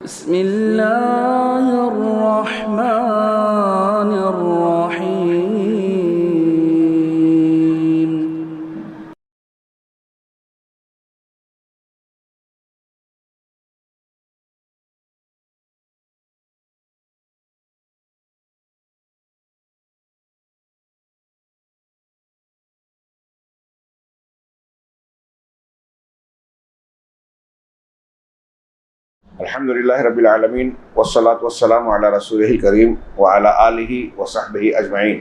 بسم اللہ الرحمن الرحیم۔ الحمدللہ رب العالمین والصلاة والسلام علی رسولہ الکریم وعلی آلہ وصحبہ اجمعین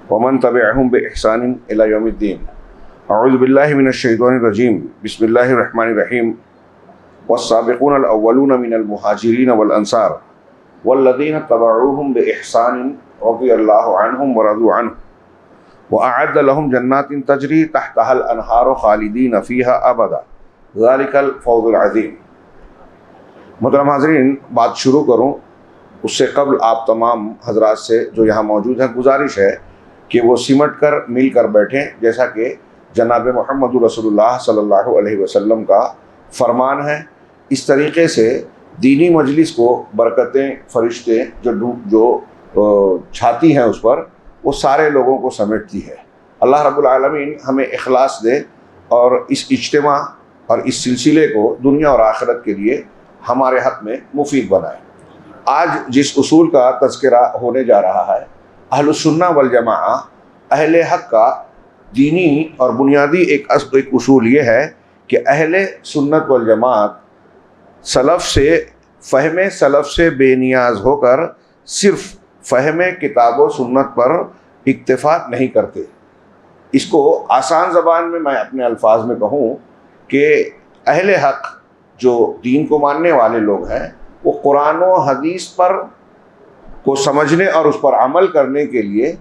ومن تبعہم بإحسان الی یوم الدین۔ اعوذ باللہ من الشیطان الرجیم، بسم اللہ الرحمن الرحیم۔ والسابقون الاولون من المہاجرین والانصار والذین تبعوہم بإحسان رضی اللہ عنہم ورضوا عنہ وأعد لهم جنات تجری تحتها الانہار خالدین فیہا ابدا ذلک الفوز العظیم۔ محترم حاضرین، بات شروع کروں اس سے قبل آپ تمام حضرات سے جو یہاں موجود ہیں گزارش ہے کہ وہ سمٹ کر مل کر بیٹھیں، جیسا کہ جناب محمد رسول اللہ صلی اللہ علیہ وسلم کا فرمان ہے۔ اس طریقے سے دینی مجلس کو برکتیں فرشتے جو چھاتی ہیں اس پر، وہ سارے لوگوں کو سمیٹتی ہے۔ اللہ رب العالمین ہمیں اخلاص دے اور اس اجتماع اور اس سلسلے کو دنیا اور آخرت کے لیے ہمارے حق میں مفید بنائے۔ آج جس اصول کا تذکرہ ہونے جا رہا ہے، اہل السنہ والجماعہ، اہل حق کا دینی اور بنیادی ایک اصول یہ ہے کہ اہل سنت والجماعت سلف سے بے نیاز ہو کر صرف فہم کتاب و سنت پر اکتفا نہیں کرتے۔ اس کو آسان زبان میں اپنے الفاظ میں کہوں کہ اہل حق جو دین کو ماننے والے لوگ ہیں، وہ قرآن و حدیث پر کو سمجھنے اور اس پر عمل کرنے کے لیے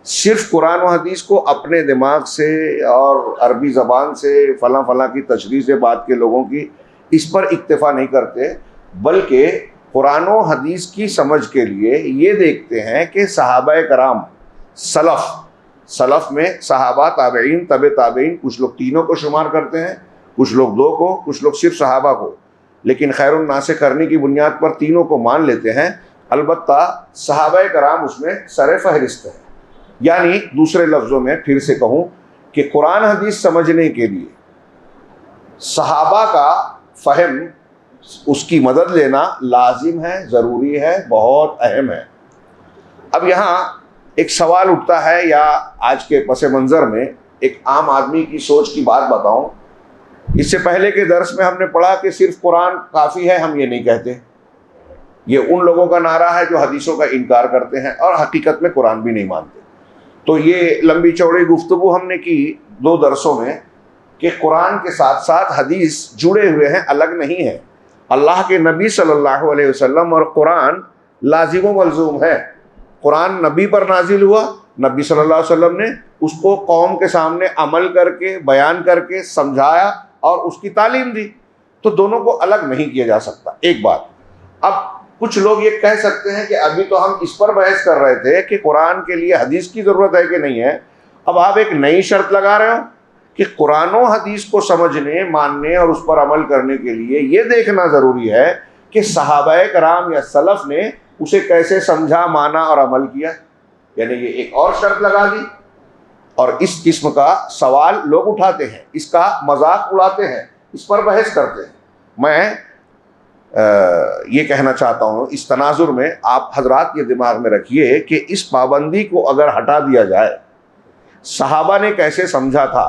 صرف قرآن و حدیث کو اپنے دماغ سے اور عربی زبان سے فلاں فلاں کی تشریح سے بات کے لوگوں کی اس پر اکتفا نہیں کرتے، بلکہ قرآن و حدیث کی سمجھ کے لیے یہ دیکھتے ہیں کہ صحابہ کرام سلف میں صحابہ، تابعین، تبع تابعین، کچھ لوگ تینوں کو شمار کرتے ہیں، کچھ لوگ دو کو، کچھ لوگ صرف صحابہ کو، لیکن خیر الناس کرنے کی بنیاد پر تینوں کو مان لیتے ہیں۔ البتہ صحابہ کرام اس میں سر فہرست ہے۔ یعنی دوسرے لفظوں میں پھر سے کہوں کہ قرآن حدیث سمجھنے کے لیے صحابہ کا فہم، اس کی مدد لینا لازم ہے، ضروری ہے، بہت اہم ہے۔ اب یہاں ایک سوال اٹھتا ہے، یا آج کے پس منظر میں ایک عام آدمی کی سوچ کی بات بتاؤں۔ اس سے پہلے کے درس میں ہم نے پڑھا کہ صرف قرآن کافی ہے، ہم یہ نہیں کہتے۔ یہ ان لوگوں کا نعرہ ہے جو حدیثوں کا انکار کرتے ہیں اور حقیقت میں قرآن بھی نہیں مانتے۔ تو یہ لمبی چوڑی گفتگو ہم نے کی 2 درسوں میں کہ قرآن کے ساتھ ساتھ حدیث جڑے ہوئے ہیں، الگ نہیں ہے۔ اللہ کے نبی صلی اللہ علیہ وسلم اور قرآن لازم و ملزوم ہے۔ قرآن نبی پر نازل ہوا، نبی صلی اللہ علیہ وسلم نے اس کو قوم کے سامنے عمل کر کے، بیان کر کے سمجھایا اور اس کی تعلیم دی، تو دونوں کو الگ نہیں کیا جا سکتا۔ ایک بات۔ اب کچھ لوگ یہ کہہ سکتے ہیں کہ ابھی تو ہم اس پر بحث کر رہے تھے کہ قرآن کے لیے حدیث کی ضرورت ہے کہ نہیں ہے، اب آپ ایک نئی شرط لگا رہے ہو کہ قرآن و حدیث کو سمجھنے، ماننے اور اس پر عمل کرنے کے لیے یہ دیکھنا ضروری ہے کہ صحابہ کرام یا سلف نے اسے کیسے سمجھا، مانا اور عمل کیا۔ یعنی یہ ایک اور شرط لگا دی، اور اس قسم کا سوال لوگ اٹھاتے ہیں، اس کا مذاق اڑاتے ہیں، اس پر بحث کرتے ہیں۔ میں یہ کہنا چاہتا ہوں اس تناظر میں، آپ حضرات یہ دماغ میں رکھیے کہ اس پابندی کو اگر ہٹا دیا جائے، صحابہ نے کیسے سمجھا تھا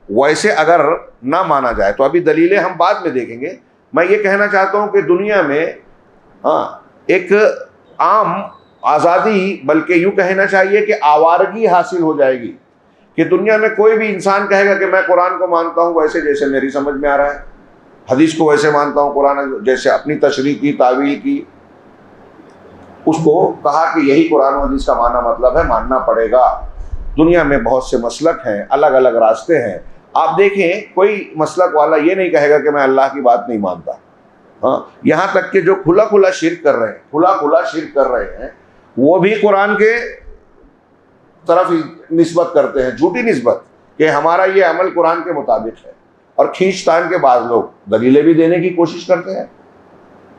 ویسے اگر نہ مانا جائے، تو ابھی دلیلیں ہم بعد میں دیکھیں گے۔ میں یہ کہنا چاہتا ہوں کہ دنیا میں ایک عام آزادی، بلکہ یوں کہنا چاہیے کہ آوارگی حاصل ہو جائے گی کہ دنیا میں کوئی بھی انسان کہے گا کہ میں قرآن کو مانتا ہوں ویسے جیسے میری سمجھ میں آ رہا ہے، حدیث کو ویسے مانتا ہوں، قرآن جیسے اپنی تشریح کی، تعویل کی، اس کو کہا کہ یہی قرآن و حدیث کا معنی مطلب ہے، ماننا پڑے گا۔ دنیا میں بہت سے مسلک ہیں، الگ الگ راستے ہیں۔ آپ دیکھیں کوئی مسلک والا یہ نہیں کہے گا کہ میں اللہ کی بات نہیں مانتا۔ یہاں تک کہ جو کھلا شرک کر رہے ہیں وہ بھی قرآن کے طرف نسبت کرتے ہیں، جھوٹی نسبت، کہ ہمارا یہ عمل قرآن کے مطابق ہے، اور کھینچ تان کے بعض لوگ دلیلیں بھی دینے کی کوشش کرتے ہیں۔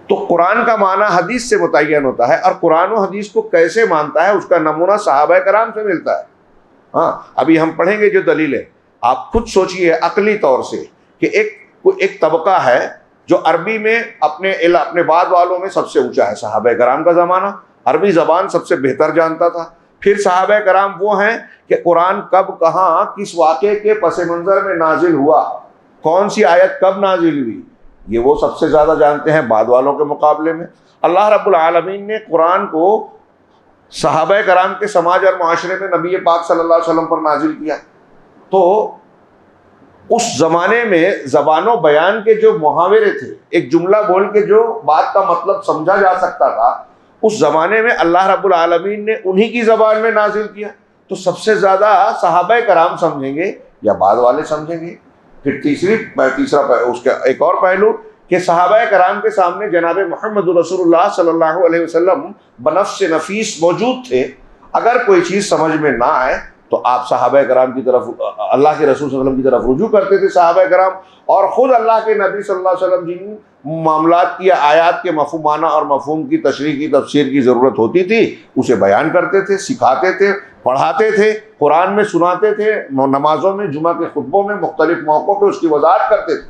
تو قرآن کا معنی حدیث سے متعین ہوتا ہے، اور قرآن و حدیث کو کیسے مانتا ہے اس کا نمونہ صحابہ کرام سے ملتا ہے۔ ہاں ابھی ہم پڑھیں گے جو دلیلیں، آپ خود سوچئے عقلی طور سے کہ ایک طبقہ ہے جو عربی میں اپنے بعد والوں میں سب سے اونچا ہے، صحابہ کرام کا زمانہ، عربی زبان سب سے بہتر جانتا تھا۔ پھر صحابہ کرام وہ ہیں کہ قرآن کب کہاں کس واقعے کے پس منظر میں نازل ہوا، کون سی آیت کب نازل ہوئی، یہ وہ سب سے زیادہ جانتے ہیں بعد والوں کے مقابلے میں۔ اللہ رب العالمین نے قرآن کو صحابہ کرام کے سماج اور معاشرے میں نبی پاک صلی اللہ علیہ وسلم پر نازل کیا، تو اس زمانے میں زبان و بیان کے جو محاورے تھے، ایک جملہ بول کے جو بات کا مطلب سمجھا جا سکتا تھا، اس زمانے میں اللہ رب العالمین نے انہی کی زبان میں نازل کیا، تو سب سے زیادہ صحابہ کرام سمجھیں گے یا بعد والے سمجھیں گے۔ پھر تیسرا اس کا ایک اور پہلو کہ صحابہ کرام کے سامنے جناب محمد رسول اللہ صلی اللہ علیہ وسلم بنفس نفیس موجود تھے، اگر کوئی چیز سمجھ میں نہ آئے تو آپ صحابہ کرام کی طرف، اللہ کے رسول صلی اللہ علیہ وسلم کی طرف رجوع کرتے تھے صحابہ کرام، اور خود اللہ کے نبی صلی اللہ علیہ وسلم جن معاملات کی آیات کے مفہومانہ اور مفہوم کی تشریح کی تفسیر کی ضرورت ہوتی تھی اسے بیان کرتے تھے، سکھاتے تھے، پڑھاتے تھے، قرآن میں سناتے تھے، نمازوں میں، جمعہ کے خطبوں میں، مختلف موقعوں پہ اس کی وضاحت کرتے تھے۔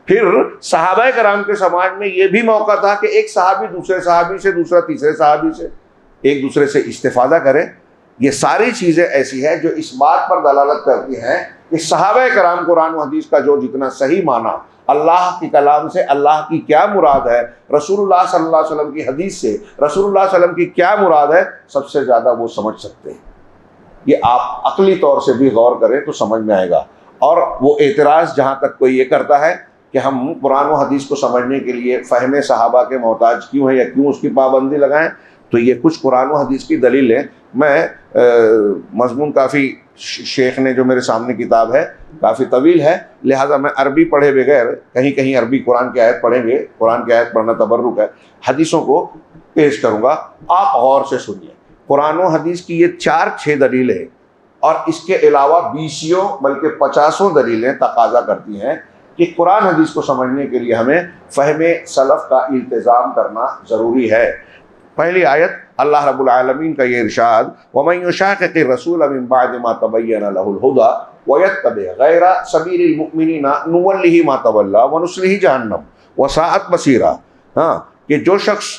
پھر صحابہ کرام کے سماج میں یہ بھی موقع تھا کہ ایک صحابی دوسرے صحابی سے، دوسرا تیسرے صحابی سے ایک دوسرے سے استفادہ کرے۔ یہ ساری چیزیں ایسی ہیں جو اس بات پر دلالت کرتی ہیں کہ صحابہ کرام قرآن و حدیث کا جو جتنا صحیح معنی اللہ کے کلام سے اللہ کی کیا مراد ہے، رسول اللہ صلی اللہ علیہ وسلم کی حدیث سے رسول اللہ صلی اللہ علیہ وسلم کی کیا مراد ہے، سب سے زیادہ وہ سمجھ سکتے ہیں۔ یہ آپ عقلی طور سے بھی غور کریں تو سمجھ میں آئے گا۔ اور وہ اعتراض جہاں تک کوئی یہ کرتا ہے کہ ہم قرآن و حدیث کو سمجھنے کے لیے فہم صحابہ کے محتاج کیوں ہیں یا کیوں اس کی پابندی لگائیں، تو یہ کچھ قرآن و حدیث کی دلیل ہے۔ میں مضمون کافی شیخ نے جو میرے سامنے کتاب ہے کافی طویل ہے، لہٰذا میں عربی پڑھے بغیر کہیں عربی قرآن کی آیت پڑھیں گے، قرآن کی آیت پڑھنا تبرک ہے، حدیثوں کو پیش کروں گا، آپ غور سے سنیے۔ قرآن و حدیث کی یہ 4-6 دلیلیں اور اس کے علاوہ 20 بلکہ 50 دلیلیں تقاضا کرتی ہیں کہ قرآن حدیث کو سمجھنے کے لیے ہمیں فہم سلف کا التزام کرنا ضروری ہے۔ پہلی آیت اللہ رب العالمین کا یہ ارشاد، وَمَن يُشَاقِقِ الرَّسُولَ مِن بَعْدِ مَا تَبَيَّنَ لَهُ الْهُدَىٰ وَيَتَّبِعْ غَيْرَ سَبِيلِ الْمُؤْمِنِينَ نُوَلِّهِ مَا تَوَلَّىٰ وَنُصْلِهِ جَهَنَّمَ وَسَاءَتْ مَصِيرًا۔ ہاں کہ جو شخص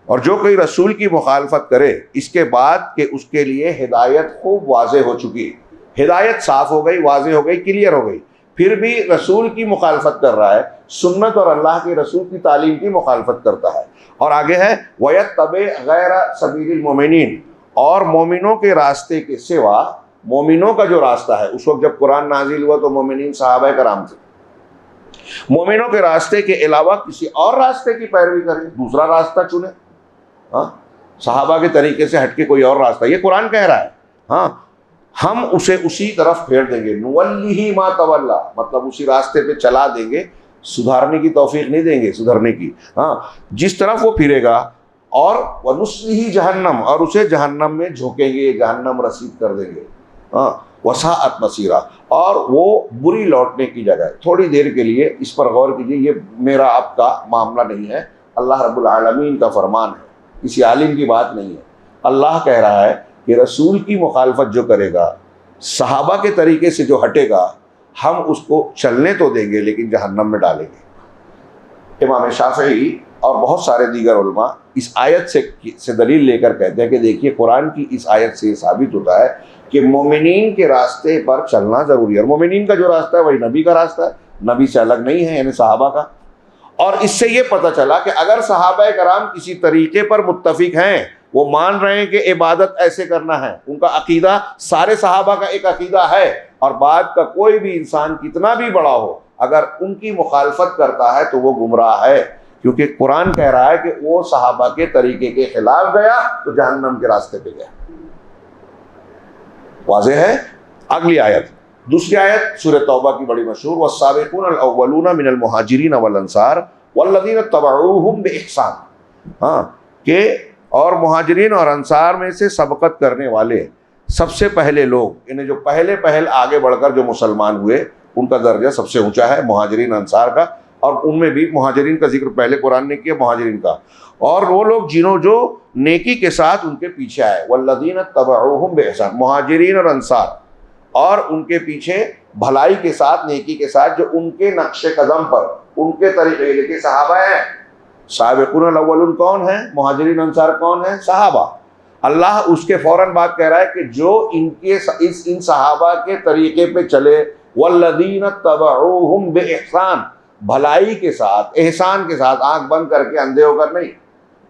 اور جو کوئی رسول کی مخالفت کرے اس کے بعد کہ اس کے لیے ہدایت خوب واضح ہو چکی، ہدایت صاف ہو گئی، واضح ہو گئی، کلیئر ہو گئی، پھر بھی رسول کی مخالفت کر رہا ہے، سنت اور اللہ کے رسول کی تعلیم کی مخالفت کرتا ہے۔ اور آگے ہے وَيَتَّبِعْ غَيْرَ سَبِيلِ الْمُؤْمِنِينَ، اور مومنوں کے راستے کے سوا، مومنوں کا جو راستہ ہے، اس وقت جب قرآن نازل ہوا تو مومنین صحابہ کرام تھے، مومنوں کے راستے کے علاوہ کسی اور راستے کی پیروی کریں، دوسرا راستہ چنیں، ہاں صحابہ کے طریقے سے ہٹ کے کوئی اور راستہ، یہ قرآن کہہ رہا ہے، ہاں ہم اسے اسی طرف پھیر دیں گے، نُوَلِّهِ مَا تَوَلَّىٰ، مطلب اسی راستے پہ چلا دیں گے، سدھارنے کی توفیق نہیں دیں گے، سدھرنے کی، ہاں جس طرف وہ پھرے گا، اور وَنُصْلِهِ جہنم، اور اسے جہنم میں جھونکیں گے، جہنم رسید کر دیں گے، ہاں وَسَاءَتْ مَصِيرًا، اور وہ بری لوٹنے کی جگہ ہے۔ تھوڑی دیر کے لیے اس پر غور کیجیے، یہ میرا آپ کا معاملہ نہیں ہے، اللہ رب العالمین کا فرمان ہے، کسی عالم کی بات نہیں ہے۔ اللہ کہہ رہا ہے کہ رسول کی مخالفت جو کرے گا، صحابہ کے طریقے سے جو ہٹے گا، ہم اس کو چلنے تو دیں گے لیکن جہنم میں ڈالیں گے۔ امام شافعی اور بہت سارے دیگر علماء اس آیت سے دلیل لے کر کہتے ہیں کہ دیکھیے قرآن کی اس آیت سے یہ ثابت ہوتا ہے کہ مومنین کے راستے پر چلنا ضروری ہے، اور مومنین کا جو راستہ ہے وہی نبی کا راستہ ہے، نبی سے الگ نہیں ہے، یعنی صحابہ کا۔ اور اس سے یہ پتہ چلا کہ اگر صحابہ کرام کسی طریقے پر متفق ہیں، وہ مان رہے ہیں کہ عبادت ایسے کرنا ہے، ان کا عقیدہ سارے صحابہ کا ایک عقیدہ ہے، اور بعد کا کوئی بھی انسان کتنا بھی بڑا ہو اگر ان کی مخالفت کرتا ہے تو وہ گمراہ ہے، کیونکہ قرآن کہہ رہا ہے کہ وہ صحابہ کے طریقے کے خلاف گیا تو جہنم کے راستے پہ گیا۔ واضح ہے؟ اگلی آیت، دوسری آیت سورہ توبہ کی بڑی مشہور، والسابقون الاولون من المہاجرین والانصار والذین اتبعوہم بإحسان، ہاں کہ اور مہاجرین اور انصار میں سے سبقت کرنے والے سب سے پہلے لوگ، انہیں جو پہل آگے بڑھ کر جو مسلمان ہوئے ان کا درجہ سب سے اونچا ہے، مہاجرین انصار کا، اور ان میں بھی مہاجرین کا ذکر پہلے قرآن نے کیا، مہاجرین کا، اور وہ لوگ جنہوں جو نیکی کے ساتھ ان کے پیچھے آئے، والذین اتبعوہم بإحسان، مہاجرین اور انصار، اور ان کے پیچھے بھلائی کے ساتھ، نیکی کے ساتھ، جو ان کے نقش قدم پر، ان کے طریقے، دیکھیے صحابہ ہیں، سابقون الاولون کون ہیں؟ مہاجرین انصار کون ہیں؟ صحابہ۔ اللہ اس کے فوراً بات کہہ رہا ہے کہ جو ان صحابہ کے طریقے پہ چلے، والذین اتبعوہم بإحسان، بھلائی کے ساتھ، احسان کے ساتھ، آنکھ بند کر کے، اندھے ہو کر نہیں،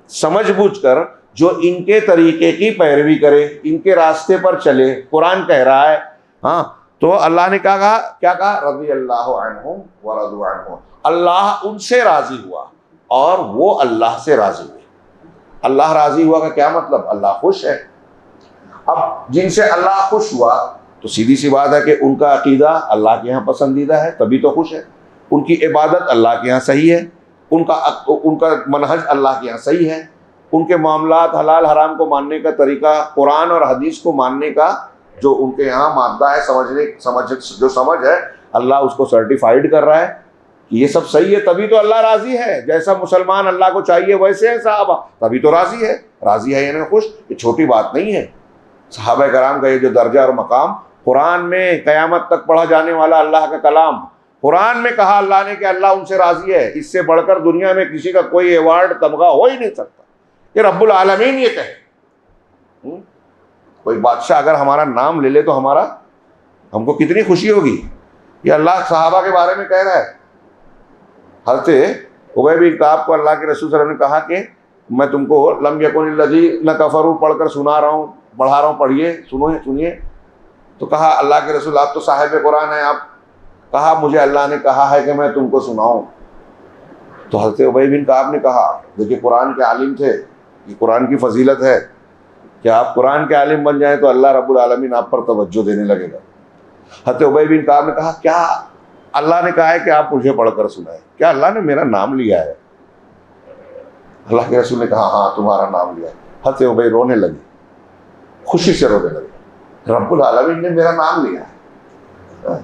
سمجھ بوجھ کر جو ان کے طریقے کی پیروی کرے، ان کے راستے پر چلے، قرآن کہہ رہا ہے، ہاں، تو اللہ نے کہا، کیا کہا؟ رضی اللہ عنہم ورضوا عنہ، اللہ ان سے راضی ہوا اور وہ اللہ سے راضی ہوئے۔ اللہ راضی ہوا کا کیا مطلب؟ اللہ خوش ہے۔ اب جن سے اللہ خوش ہوا تو سیدھی سی بات ہے کہ ان کا عقیدہ اللہ کے ہاں پسندیدہ ہے، تبھی تو خوش ہے، ان کی عبادت اللہ کے ہاں صحیح ہے، ان کا منہج اللہ کے یہاں صحیح ہے، ان کے معاملات حلال حرام کو ماننے کا طریقہ، قرآن اور حدیث کو ماننے کا جو ان کے یہاں مادہ ہے، سمجھ ہے، اللہ اس کو سرٹیفائیڈ کر رہا ہے کہ یہ سب صحیح ہے، تبھی تو اللہ راضی ہے۔ جیسا مسلمان اللہ کو چاہیے ویسے ہیں صحابہ، تبھی تو راضی ہے یعنی خوش۔ یہ چھوٹی بات نہیں ہے۔ صحابہ کرام کا یہ جو درجہ اور مقام، قرآن میں قیامت تک پڑھا جانے والا اللہ کا کلام، قرآن میں کہا اللہ نے کہ اللہ ان سے راضی ہے، اس سے بڑھ کر دنیا میں کسی کا کوئی ایوارڈ تمغہ ہو ہی نہیں سکتا۔ یہ رب العالمین یہ کہے۔ کوئی بادشاہ اگر ہمارا نام لے لے تو ہم کو کتنی خوشی ہوگی۔ یہ اللہ صحابہ کے بارے میں کہہ رہا ہے۔ حضرت ابی بن کعب کو اللہ کے رسول صلی اللہ علیہ وسلم نے کہا کہ میں تم کو لم یکن الذین کفروا پڑھ کر پڑھا رہا ہوں، پڑھیے، سنیے۔ تو کہا اللہ کے رسول آپ تو صاحب قرآن ہیں، آپ، کہا مجھے اللہ نے کہا ہے کہ میں تم کو سناؤں۔ تو حضرت ابی بن کعب نے کہا، دیکھیے قرآن کے عالم تھے، یہ قرآن کی فضیلت ہے کہ آپ قرآن کے عالم بن جائیں تو اللہ رب العالمین آپ پر توجہ دینے لگے گا۔ حضرت ابی بن کعب نے کہا کیا اللہ نے کہا ہے کہ آپ مجھے پڑھ کر سنائیں؟ کیا اللہ نے میرا نام لیا ہے؟ اللہ کے رسول نے کہا ہاں تمہارا نام لیا ہے۔ حضرت ابی رونے لگے، خوشی سے رونے لگے، رب العالمین نے میرا نام لیا ہے۔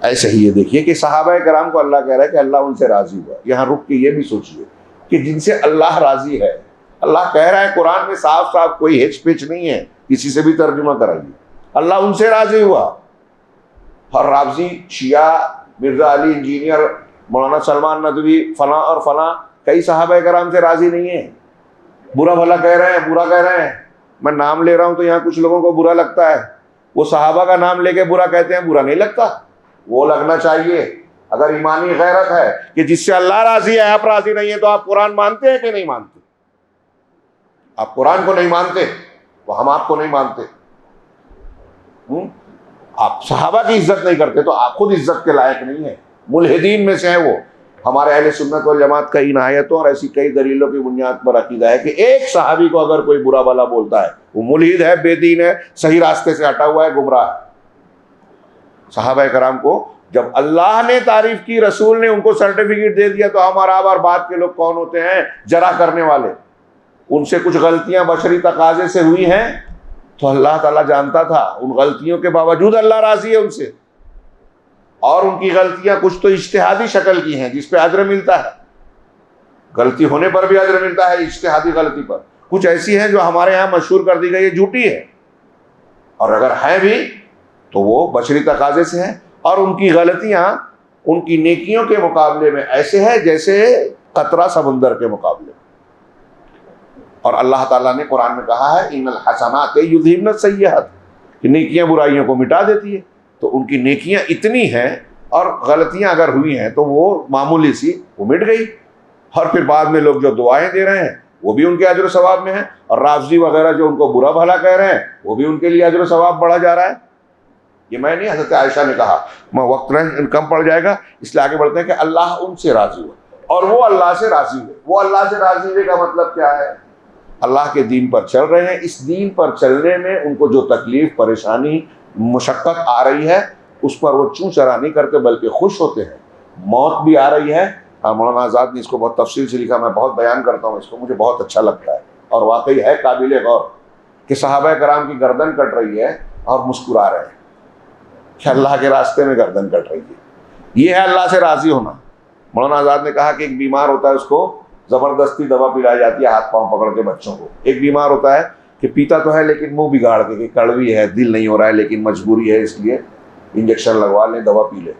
ایسے ہی یہ دیکھیے کہ صحابہ کرام کو اللہ کہہ رہا ہے کہ اللہ ان سے راضی ہوا۔ یہاں رک کے یہ بھی سوچیے کہ جن سے اللہ راضی ہے، اللہ کہہ رہا ہے قرآن میں صاف صاف، کوئی ہچ پچ نہیں ہے، کسی سے بھی ترجمہ کرائیے، اللہ ان سے راضی ہوا۔ ہر رافضی، شیعہ، مرزا علی انجینئر، مولانا سلمان ندوی، فلاں اور فلاں، کئی صحابہ کرام سے راضی نہیں ہیں، برا بھلا کہہ رہے ہیں، برا کہہ رہے ہیں۔ میں نام لے رہا ہوں تو یہاں کچھ لوگوں کو برا لگتا ہے، وہ صحابہ کا نام لے کے برا کہتے ہیں، برا نہیں لگتا، وہ لگنا چاہیے۔ اگر ایمانی غیرت ہے کہ جس سے اللہ راضی ہے آپ راضی نہیں ہیں، تو آپ قرآن مانتے ہیں کہ نہیں مانتے؟ آپ قرآن کو نہیں مانتے تو ہم آپ کو نہیں مانتے۔ آپ صحابہ کی عزت نہیں کرتے تو آپ خود عزت کے لائق نہیں ہیں، ملحدین میں سے ہیں وہ۔ ہمارے اہل سنت والجماعت کا ان آیتوں اور ایسی کئی دلیلوں کی بنیاد پر عقیدہ ہے کہ ایک صحابی کو اگر کوئی برا بھلا بولتا ہے وہ ملحد ہے، بے دین ہے، صحیح راستے سے ہٹا ہوا ہے، گمراہ ہے۔ صحابہ کرام کو جب اللہ نے تعریف کی، رسول نے ان کو سرٹیفکیٹ دے دیا، تو ہمارا اور بعد کے لوگ کون ہوتے ہیں؟ جرح کرنے والے۔ ان سے کچھ غلطیاں بشری تقاضے سے ہوئی ہیں تو اللہ تعالیٰ جانتا تھا، ان غلطیوں کے باوجود اللہ راضی ہے ان سے، اور ان کی غلطیاں کچھ تو اجتہادی شکل کی ہیں جس پہ اجر ملتا ہے، غلطی ہونے پر بھی اجر ملتا ہے اجتہادی غلطی پر، کچھ ایسی ہیں جو ہمارے ہاں مشہور کر دی گئی ہے، جھوٹی ہے، اور اگر ہیں بھی تو وہ بشری تقاضے سے ہیں، اور ان کی غلطیاں ان کی نیکیوں کے مقابلے میں ایسے ہے جیسے قطرہ سمندر کے مقابلے۔ اور اللہ تعالیٰ نے قرآن میں کہا ہے ان الحسنات یذہبن السیئات، کہ نیکیاں برائیوں کو مٹا دیتی ہے۔ تو ان کی نیکیاں اتنی ہیں، اور غلطیاں اگر ہوئی ہیں تو وہ معمولی سی، وہ مٹ گئی، اور پھر بعد میں لوگ جو دعائیں دے رہے ہیں وہ بھی ان کے اجر و ثواب میں ہیں، اور رافضی وغیرہ جو ان کو برا بھلا کہہ رہے ہیں وہ بھی ان کے لیے اجر و ثواب بڑھا جا رہا ہے۔ یہ میں نہیں، حضرت عائشہ نے کہا، میں وقت کم پڑ جائے گا اس لیے آگے بڑھتے ہیں، کہ اللہ ان سے راضی ہوا اور وہ اللہ سے راضی ہوئے۔ وہ اللہ سے راضی ہوئے کا مطلب کیا ہے؟ اللہ کے دین پر چل رہے ہیں، اس دین پر چلنے میں ان کو جو تکلیف، پریشانی، مشقت آ رہی ہے اس پر وہ چوں چرا نہیں کرتے بلکہ خوش ہوتے ہیں۔ موت بھی آ رہی ہے، مولانا آزاد نے اس کو بہت تفصیل سے لکھا، میں بہت بیان کرتا ہوں اس کو، مجھے بہت اچھا لگتا ہے، اور واقعی ہے قابل غور کہ صحابہ کرام کی گردن کٹ رہی ہے اور مسکرا رہے ہیں کہ اللہ کے راستے میں گردن کٹ رہی ہے۔ یہ ہے اللہ سے راضی ہونا۔ مولانا آزاد نے کہا کہ ایک بیمار ہوتا ہے، اس کو زبردستی دوا پلائی جاتی ہے ہاتھ پاؤں پکڑ کے بچوں کو. ایک بیمار ہوتا ہے کہ پیتا تو ہے لیکن منہ بگاڑ کے کہ کڑوی ہے، دل نہیں ہو رہا ہے لیکن مجبوری ہے اس لیے انجیکشن لگوا لیں، دوا پی لیں.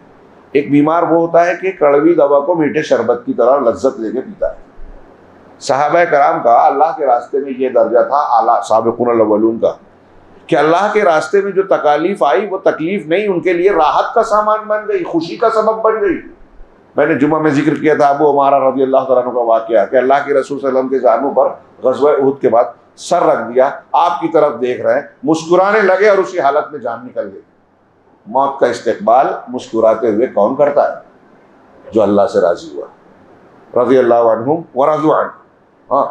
ایک بیمار وہ ہوتا ہے کہ کڑوی دوا کو میٹھے شربت کی طرح لذت لے کے پیتا ہے. صحابہ کرام کا اللہ کے راستے میں یہ درجہ تھا اعلیٰ سابقون الاولون کا کہ اللہ کے راستے میں جو تکالیف آئی وہ تکلیف نہیں، ان کے لیے راحت کا سامان بن گئی، خوشی کا سبب بن گئی. میں نے جمعہ میں ذکر کیا تھا ابو عمارہ رضی اللہ تعالیٰ عنہ کا واقعہ کہ اللہ کے رسول صلی اللہ علیہ وسلم کے زانوں پر غزوہ احد کے بعد سر رکھ دیا، آپ کی طرف دیکھ رہے ہیں، مسکرانے لگے اور اسی حالت میں جان نکل گئی. موت کا استقبال مسکراتے ہوئے کون کرتا ہے؟ جو اللہ سے راضی ہوا. رضی اللہ عنہم ورضوا عنہ. ہاں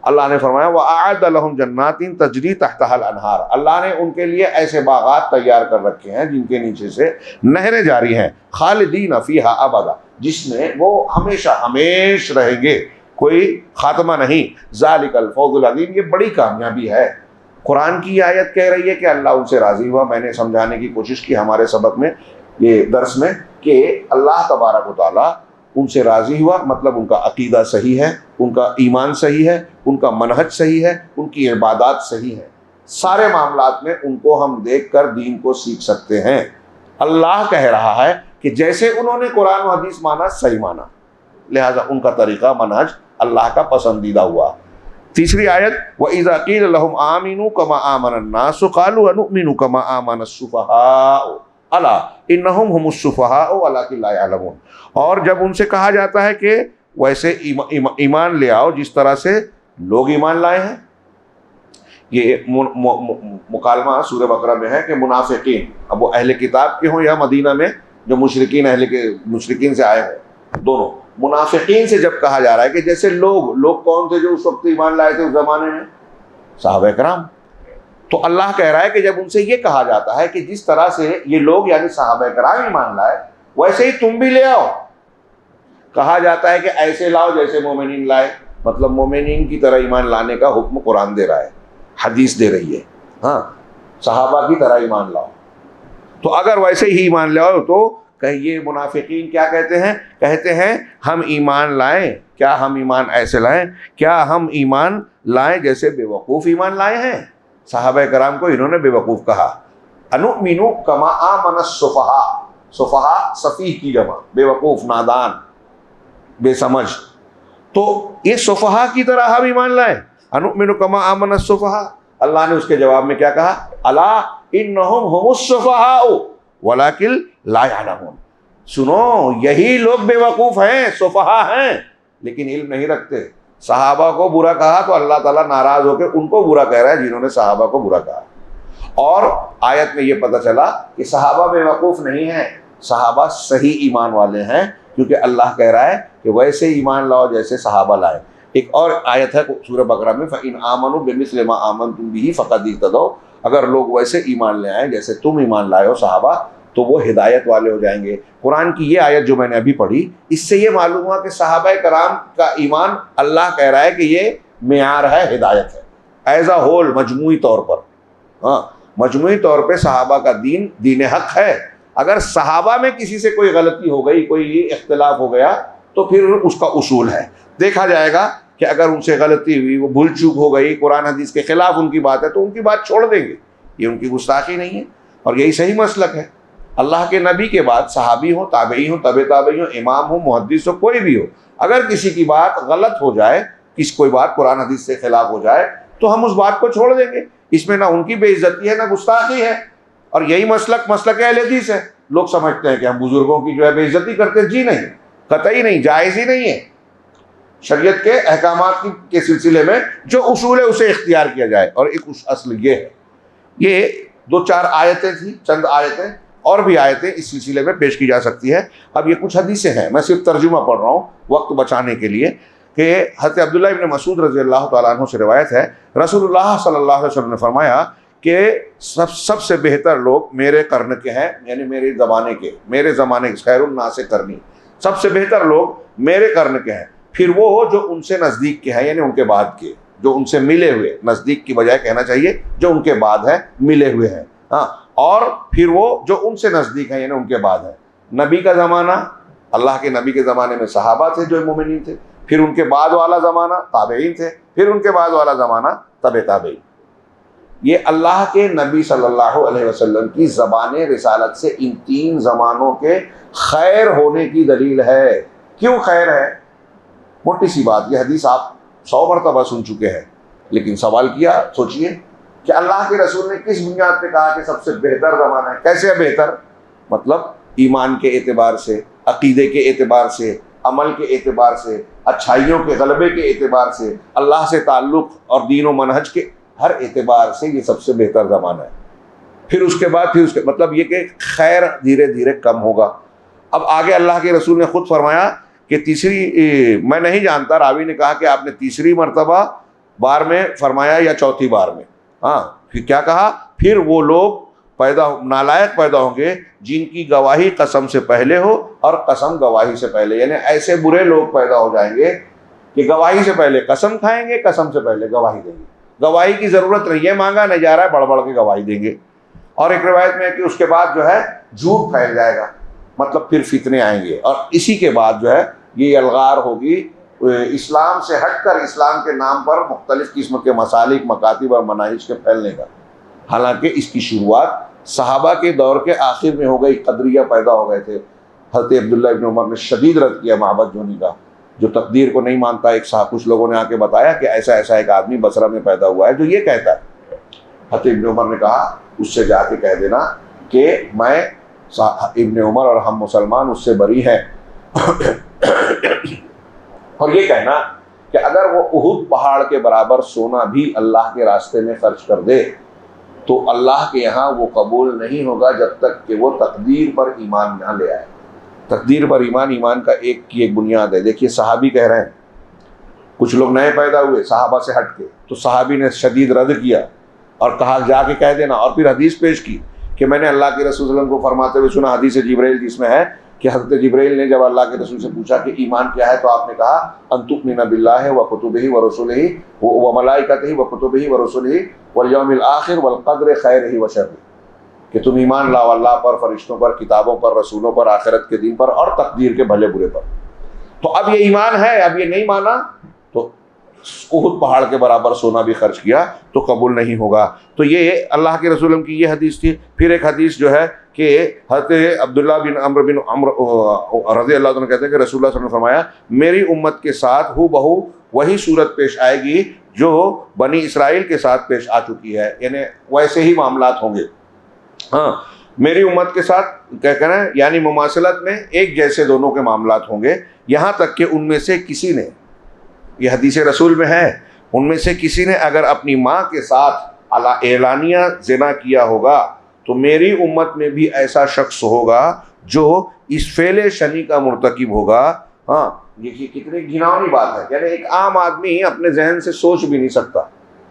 اللہ نے فرمایا وَأَعَدَّ لَهُمْ جَنَّاتٍ تَجْرِي تَحْتَهَا الْأَنْهَارُ. اللہ نے ان کے لیے ایسے باغات تیار کر رکھے ہیں جن کے نیچے سے نہریں جاری ہیں، خالدین فیہا ابدا، جس میں وہ ہمیشہ ہمیش رہیں گے، کوئی خاتمہ نہیں. ذالک الفوز العظیم، یہ بڑی کامیابی ہے. قرآن کی یہ آیت کہہ رہی ہے کہ اللہ ان سے راضی ہوا. میں نے سمجھانے کی کوشش کی ہمارے سبق میں، یہ درس میں، کہ اللہ تبارک و تعالیٰ ان سے راضی ہوا، مطلب ان کا عقیدہ صحیح ہے، ان کا ایمان صحیح ہے، ان کا منہج صحیح ہے، ان کی عبادات صحیح ہیں. سارے معاملات میں ان کو ہم دیکھ کر دین کو سیکھ سکتے ہیں. اللہ کہہ رہا ہے کہ جیسے انہوں نے قرآن و حدیث مانا، صحیح مانا، لہٰذا ان کا طریقہ منہج اللہ کا پسندیدہ ہوا. تیسری آیت وَإِذَا قِيلَ لَهُمْ آمِنُوا كَمَا آمَنَ النَّاسُ قَالُوا أَنُؤْمِنُ كَمَا آمَنَ السُّفَهَاءُ أَلَا إِنَّهُمْ هُمُ السُّفَهَاءُ وَلَٰكِن لَا يَعْلَمُونَ. اور جب ان سے کہا جاتا ہے کہ ویسے ایمان لے آؤ جس طرح سے لوگ ایمان لائے ہیں. یہ مکالمہ سورہ بقرہ میں ہے کہ منافقین، اب وہ اہل کتاب کے ہوں یا مدینہ میں جو مشرکین سے آئے ہیں، دونوں منافقین سے جب کہا جا رہا ہے کہ جیسے لوگ کون تھے جو اس وقت ایمان لائے تھے اس زمانے میں؟ صحابہ کرام. تو اللہ کہہ رہا ہے کہ جب ان سے یہ کہا جاتا ہے کہ جس طرح سے یہ لوگ یعنی صحابہ کرام ایمان لائے ویسے ہی تم بھی لے آؤ. کہا جاتا ہے کہ ایسے لاؤ جیسے مومنین لائے، مطلب مومنین کی طرح ایمان لانے کا حکم قرآن دے رہا ہے، حدیث دے رہی ہے. ہاں صحابہ کی طرح ایمان لاؤ. تو اگر ویسے ہی ایمان لاؤ تو کہ یہ منافقین کیا کہتے ہیں؟ کہتے ہیں ہم ایمان لائیں. کیا ہم ایمان ایسے لائیں؟ کیا ہم ایمان لائیں جیسے بے وقوف ایمان لائے ہیں؟ صحابہ کرام کو انہوں نے بے وقوف کہا. انؤمن کما آمن السفہاء، سفہاء سفیہ کی جمع، بے وقوف، نادان، بے سمجھ. تو یہ سفہاء کی طرح ہم ایمان لائیں. انؤمن کما آمن السفہاء. اللہ نے اس کے جواب میں کیا کہا؟ الا انہم هم السفہاء ولکن لا یعلمون. سنو یہی لوگ بے وقوف ہیں، سفہاء ہیں، لیکن علم نہیں رکھتے. صحابہ کو برا کہا تو اللہ تعالیٰ ناراض ہو کے ان کو برا کہہ رہا ہے جنہوں نے صحابہ کو برا کہا. اور آیت میں یہ پتہ چلا کہ صحابہ بے وقوف نہیں ہیں، صحابہ صحیح ایمان والے ہیں، کیونکہ اللہ کہہ رہا ہے کہ ویسے ایمان لاؤ جیسے صحابہ لائے. ایک اور آیت ہے سورہ بقرہ میں فَإِنْ آمَنُوا بِمِثْلِ مَا آمَنْتُمْ بِهِ فَقَدْ اهْتَدَوْا. اگر لوگ ویسے ایمان لے آئیں جیسے تم ایمان لائے ہو صحابہ تو وہ ہدایت والے ہو جائیں گے. قرآن کی یہ آیت جو میں نے ابھی پڑھی، اس سے یہ معلوم ہوا کہ صحابہ کرام کا ایمان اللہ کہہ رہا ہے کہ یہ معیار ہے، ہدایت ہے، ایز اے ہول، مجموعی طور پر. ہاں مجموعی طور پہ صحابہ کا دین حق ہے. اگر صحابہ میں کسی سے کوئی غلطی ہو گئی، کوئی اختلاف ہو گیا تو پھر اس کا اصول ہے، دیکھا جائے گا کہ اگر ان سے غلطی ہوئی، وہ بھول چوک ہو گئی، قرآن حدیث کے خلاف ان کی بات ہے تو ان کی بات چھوڑ دیں گے. یہ ان کی گستاخی نہیں ہے اور یہی صحیح مسلک ہے. اللہ کے نبی کے بعد صحابی ہوں، تابعی ہوں، تبع تابعی ہوں، امام ہوں، محدث ہو، کوئی بھی ہو، اگر کسی کی بات غلط ہو جائے، کوئی بات قرآن حدیث سے خلاف ہو جائے تو ہم اس بات کو چھوڑ دیں گے. اس میں نہ ان کی بے عزتی ہے نہ گستاخی ہے. اور یہی مسلک اہل حدیث ہے. لوگ سمجھتے ہیں کہ ہم بزرگوں کی جو ہے بے عزتی کرتے، جی نہیں، قطعی نہیں، جائز ہی نہیں ہے. شریعت کے احکامات کے سلسلے میں جو اصول ہے اسے اختیار کیا جائے. اور ایک اصل یہ ہے. یہ 2-4 آیتیں تھیں، چند آیتیں، اور بھی آیتیں اس سلسلے میں پیش کی جا سکتی ہے. اب یہ کچھ حدیثیں ہیں، میں صرف ترجمہ پڑھ رہا ہوں وقت بچانے کے لیے. کہ حضرت عبداللہ ابن مسعود رضی اللہ تعالیٰ عنہ سے روایت ہے، رسول اللہ صلی اللہ علیہ وسلم نے فرمایا کہ سب سے بہتر لوگ میرے قرن کے ہیں، یعنی میرے زمانے کے، خیر الناس قرنی، سب سے بہتر لوگ میرے قرن کے ہیں، پھر وہ ہو جو ان سے نزدیک کے ہیں، یعنی ان کے بعد کے، جو ان سے ملے ہوئے، نزدیک کی بجائے کہنا چاہیے جو ان کے بعد ہے، ملے ہوئے ہیں. ہاں اور پھر وہ جو ان سے نزدیک ہیں، یعنی ان کے بعد ہے. نبی کا زمانہ اللہ کے نبی کے زمانے میں صحابہ تھے جو مومنین تھے، پھر ان کے بعد والا زمانہ تابعین تھے، پھر ان کے بعد والا زمانہ تبع تابعین۔ یہ اللہ کے نبی صلی اللہ علیہ وسلم کی زبان رسالت سے ان تین زمانوں کے خیر ہونے کی دلیل ہے۔ کیوں خیر ہے؟ موٹی سی بات، یہ حدیث آپ 100 مرتبہ سن چکے ہیں، لیکن سوال کیا، سوچئے کہ اللہ کے رسول نے کس بنیاد پہ کہا کہ سب سے بہتر زمانہ ہے؟ کیسے بہتر؟ مطلب ایمان کے اعتبار سے، عقیدے کے اعتبار سے، عمل کے اعتبار سے، اچھائیوں کے غلبے کے اعتبار سے، اللہ سے تعلق اور دین و منہج کے ہر اعتبار سے یہ سب سے بہتر زمانہ ہے۔ پھر اس کے بعد مطلب یہ کہ خیر دھیرے دھیرے کم ہوگا۔ اب آگے اللہ کے رسول نے خود فرمایا کہ تیسری، میں نہیں جانتا، راوی نے کہا کہ آپ نے تیسری مرتبہ بار میں فرمایا یا چوتھی بار میں، ہاں پھر کیا کہا؟ پھر وہ لوگ نالائق پیدا ہوں گے جن کی گواہی قسم سے پہلے ہو اور قسم گواہی سے پہلے، یعنی ایسے برے لوگ پیدا ہو جائیں گے کہ گواہی سے پہلے قسم کھائیں گے، قسم سے پہلے گواہی دیں گے، گواہی کی ضرورت نہیں ہے، مانگا نہیں جا رہا ہے، بڑھ بڑھ کے گواہی دیں گے۔ اور ایک روایت میں ہے کہ اس کے بعد جو ہے جھوٹ پھیل جائے گا، مطلب پھر فتنے آئیں گے، اور اسی کے بعد جو ہے یہ الغار ہوگی اسلام سے ہٹ کر اسلام کے نام پر مختلف قسم کے مسالک، مکاتب اور مناہج کے پھیلنے کا۔ حالانکہ اس کی شروعات صحابہ کے دور کے آخر میں ہو گئی، قدریہ پیدا ہو گئے تھے۔ حضرت عبداللہ ابن عمر نے شدید رد کیا معبد جونی کا، جو تقدیر کو نہیں مانتا۔ ایک صاحب کچھ لوگوں نے آ کے بتایا کہ ایسا ایسا ایک آدمی بصرہ میں پیدا ہوا ہے جو یہ کہتا ہے۔ حضرت ابن عمر نے کہا اس سے جا کے کہہ دینا کہ میں ابن عمر اور ہم مسلمان اس سے بری ہیں، اور یہ کہنا کہ اگر وہ احد پہاڑ کے برابر سونا بھی اللہ کے راستے میں خرچ کر دے تو اللہ کے یہاں وہ قبول نہیں ہوگا جب تک کہ وہ تقدیر پر ایمان نہ لے آئے۔ تقدیر پر ایمان کا ایک بنیاد ہے۔ دیکھیے صحابی کہہ رہے ہیں، کچھ لوگ نئے پیدا ہوئے صحابہ سے ہٹ کے، تو صحابی نے شدید رد کیا اور کہا جا کے کہہ دینا، اور پھر حدیث پیش کی کہ میں نے اللہ کے رسول صلی اللہ علیہ وسلم کو فرماتے ہوئے سنا، حدیث جبرائیل جس میں ہے کہ حضرت جبرائیل نے جب اللہ کے رسول سے پوچھا کہ ایمان کیا ہے، تو آپ نے کہا ان تؤمن باللہ وکتبہ ورسلہ وملائکتہ وکتبہ ورسلہ والیوم الآخر والقدر خیرہ وشرہ، کہ تم ایمان لاؤ اللہ پر، فرشتوں پر، کتابوں پر، رسولوں پر، آخرت کے دن پر، اور تقدیر کے بھلے برے پر۔ تو اب یہ ایمان ہے، اب یہ نہیں مانا تو احد پہاڑ کے برابر سونا بھی خرچ کیا تو قبول نہیں ہوگا۔ تو یہ اللہ کے رسول کی یہ حدیث تھی۔ پھر ایک حدیث جو ہے کہ حضرت عبداللہ بن عمرو رضی اللہ عنہ کہتے ہیں کہ رسول اللہ صلی اللہ علیہ وسلم نے فرمایا میری امت کے ساتھ ہو بہو وہی صورت پیش آئے گی جو بنی اسرائیل کے ساتھ پیش آ چکی ہے، یعنی ویسے ہی معاملات ہوں گے۔ ہاں میری امت کے ساتھ کیا کہنا ہے، یعنی مماثلت میں ایک جیسے دونوں کے معاملات ہوں گے، یہاں تک کہ ان میں سے کسی نے، یہ حدیث رسول میں ہے، ان میں سے کسی نے اگر اپنی ماں کے ساتھ اعلانیہ زنا کیا ہوگا تو میری امت میں بھی ایسا شخص ہوگا جو اس فعل شنی کا مرتکب ہوگا۔ ہاں یہ کتنی گھناؤنی بات ہے، یعنی ایک عام آدمی اپنے ذہن سے سوچ بھی نہیں سکتا،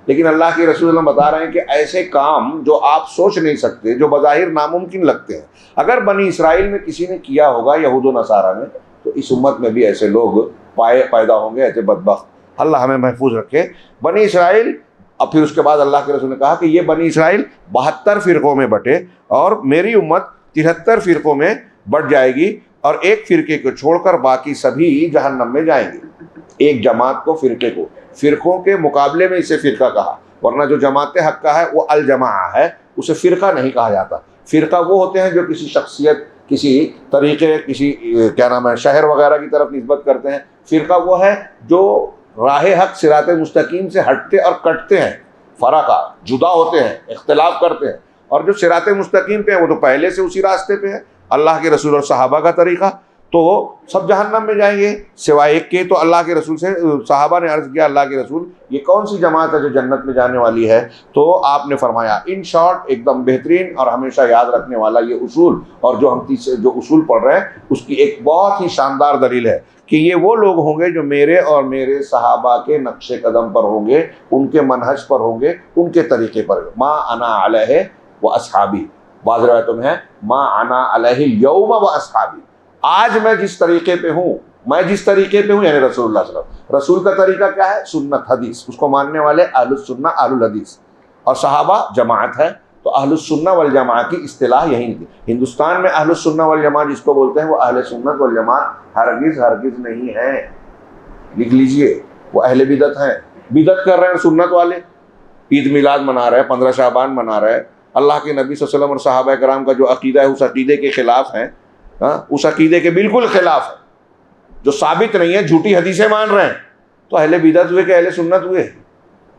لیکن اللہ کے رسول اللہ بتا رہے ہیں کہ ایسے کام جو آپ سوچ نہیں سکتے، جو بظاہر ناممکن لگتے ہیں، اگر بنی اسرائیل میں کسی نے کیا ہوگا، یہود و نصارہ میں، تو اس امت میں بھی ایسے لوگ پیدا ہوں گے، ایسے بدبخت۔ اللہ ہمیں محفوظ رکھے۔ بنی اسرائیل، اب پھر اس کے بعد اللہ کے رسول نے کہا کہ یہ بنی اسرائیل 72 فرقوں میں بٹے اور میری امت 73 فرقوں میں بٹ جائے گی، اور ایک فرقے کو چھوڑ کر باقی سبھی جہنم میں جائیں گے۔ ایک جماعت کو، فرقے کو، فرقوں کے مقابلے میں اسے فرقہ کہا، ورنہ جو جماعت حق کا ہے وہ الجماعہ ہے، اسے فرقہ نہیں کہا جاتا۔ فرقہ وہ ہوتے ہیں جو کسی شخصیت، کسی طریقے، کسی کیا نام ہے شہر وغیرہ کی طرف نسبت کرتے ہیں۔ فرقہ وہ ہے جو راہ حق صراط مستقیم سے ہٹتے اور کٹتے ہیں، فرقہ جدا ہوتے ہیں، اختلاف کرتے ہیں، اور جو صراط مستقیم پہ ہیں وہ تو پہلے سے اسی راستے پہ ہیں، اللہ کے رسول اور صحابہ کا طریقہ، تو سب جہنم میں جائیں گے سوائے ایک کے۔ تو اللہ کے رسول سے صحابہ نے عرض کیا اللہ کے رسول یہ کون سی جماعت ہے جو جنت میں جانے والی ہے؟ تو آپ نے فرمایا ان شارٹ ایک دم بہترین اور ہمیشہ یاد رکھنے والا یہ اصول، اور جو ہم جو اصول پڑھ رہے ہیں اس کی ایک بہت ہی شاندار دلیل ہے کہ یہ وہ لوگ ہوں گے جو میرے اور میرے صحابہ کے نقش قدم پر ہوں گے، ان کے منہج پر ہوں گے، ان کے طریقے پر۔ ما انا علیہ و اصحابی، بعض روایتوں میں ہے ما انا علیہ اليوم و اصحابی، آج میں جس طریقے پہ ہوں، میں جس طریقے پہ ہوں، یعنی رسول اللہ صلی اللہ علیہ وسلم۔ رسول کا طریقہ کیا ہے؟ سنت، حدیث، اس کو ماننے والے اہل السنہ اہل الحدیث، اور صحابہ جماعت ہے۔ تو اہل السنہ والجماع کی اصطلاح یہی تھی. ہندوستان میں اہل السنہ والجماع جس کو بولتے ہیں وہ اہل سنت والجماع ہرگز نہیں ہیں. لکھ لیجئے, وہ اہل بدعت ہیں. بدعت کر رہے ہیں سنت والے, عید میلاد منا رہے ہیں, 15 شعبان منا رہے ہیں, اللہ کے نبی صلی اللہ علیہ وسلم اور صحابہ کرام کا جو عقیدہ ہے اس عقیدے کے خلاف ہیں. اس عقیدے کے بالکل خلاف ہے, جو ثابت نہیں ہے, جھوٹی حدیثیں مان رہے ہیں. تو اہل بدعت ہوئے کہ اہل سنت ہوئے؟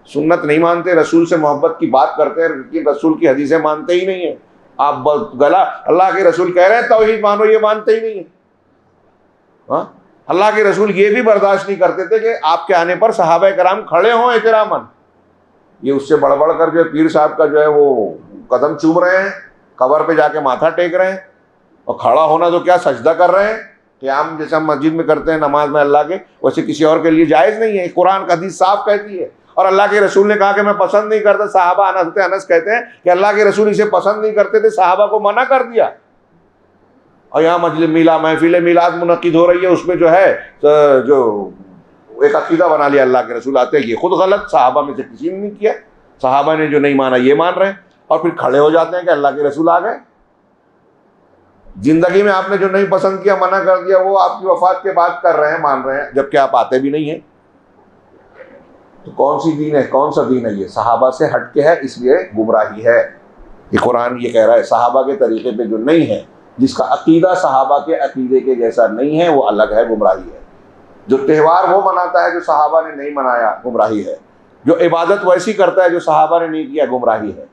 سنت نہیں مانتے, رسول سے محبت کی بات کرتے ہیں لیکن رسول کی حدیثیں مانتے ہی نہیں ہیں. آپ گلا اللہ کے رسول کہہ رہے ہیں توحید مانو, یہ مانتے ہی نہیں ہیں. اللہ کے رسول یہ بھی برداشت نہیں کرتے تھے کہ آپ کے آنے پر صحابہ کرام کھڑے ہوں احتراماً. یہ اس سے بڑھ کر جو پیر صاحب کا جو ہے وہ قدم چوم رہے ہیں, قبر پہ جا کے ماتھا ٹیک رہے ہیں, اور کھڑا ہونا تو کیا سجدہ کر رہے ہیں. قیام جیسے ہم مسجد میں کرتے ہیں نماز میں اللہ کے, ویسے کسی اور کے لیے جائز نہیں ہے. قرآن کا حدیث صاف کہتی ہے, اور اللہ کے رسول نے کہا کہ میں پسند نہیں کرتا. صحابہ انس کہتے ہیں کہ اللہ کے رسول اسے پسند نہیں کرتے تھے, صحابہ کو منع کر دیا. اور یہاں محفل میلاد منعقد ہو رہی ہے, اس میں جو ہے جو ایک عقیدہ بنا لیا اللہ کے رسول آتے ہیں, یہ خود غلط, صحابہ میں سے کسی نے نہیں کیا. صحابہ نے جو نہیں مانا یہ مان رہے ہیں, اور پھر کھڑے ہو جاتے ہیں کہ اللہ کے رسول آ گئے. زندگی میں آپ نے جو نہیں پسند کیا, منع کر دیا, وہ آپ کی وفات کے بعد کر رہے ہیں, مان رہے ہیں, جبکہ آپ آتے بھی نہیں ہیں. تو کون سی دین ہے, کون سا دین ہے یہ؟ صحابہ سے ہٹ کے ہے, اس لیے گمراہی ہے. یہ قرآن یہ کہہ رہا ہے صحابہ کے طریقے پہ جو نہیں ہے, جس کا عقیدہ صحابہ کے عقیدے کے جیسا نہیں ہے, وہ الگ ہے, گمراہی ہے. جو تہوار وہ مناتا ہے جو صحابہ نے نہیں منایا, گمراہی ہے. جو عبادت ویسی کرتا ہے جو صحابہ نے نہیں کیا, گمراہی ہے.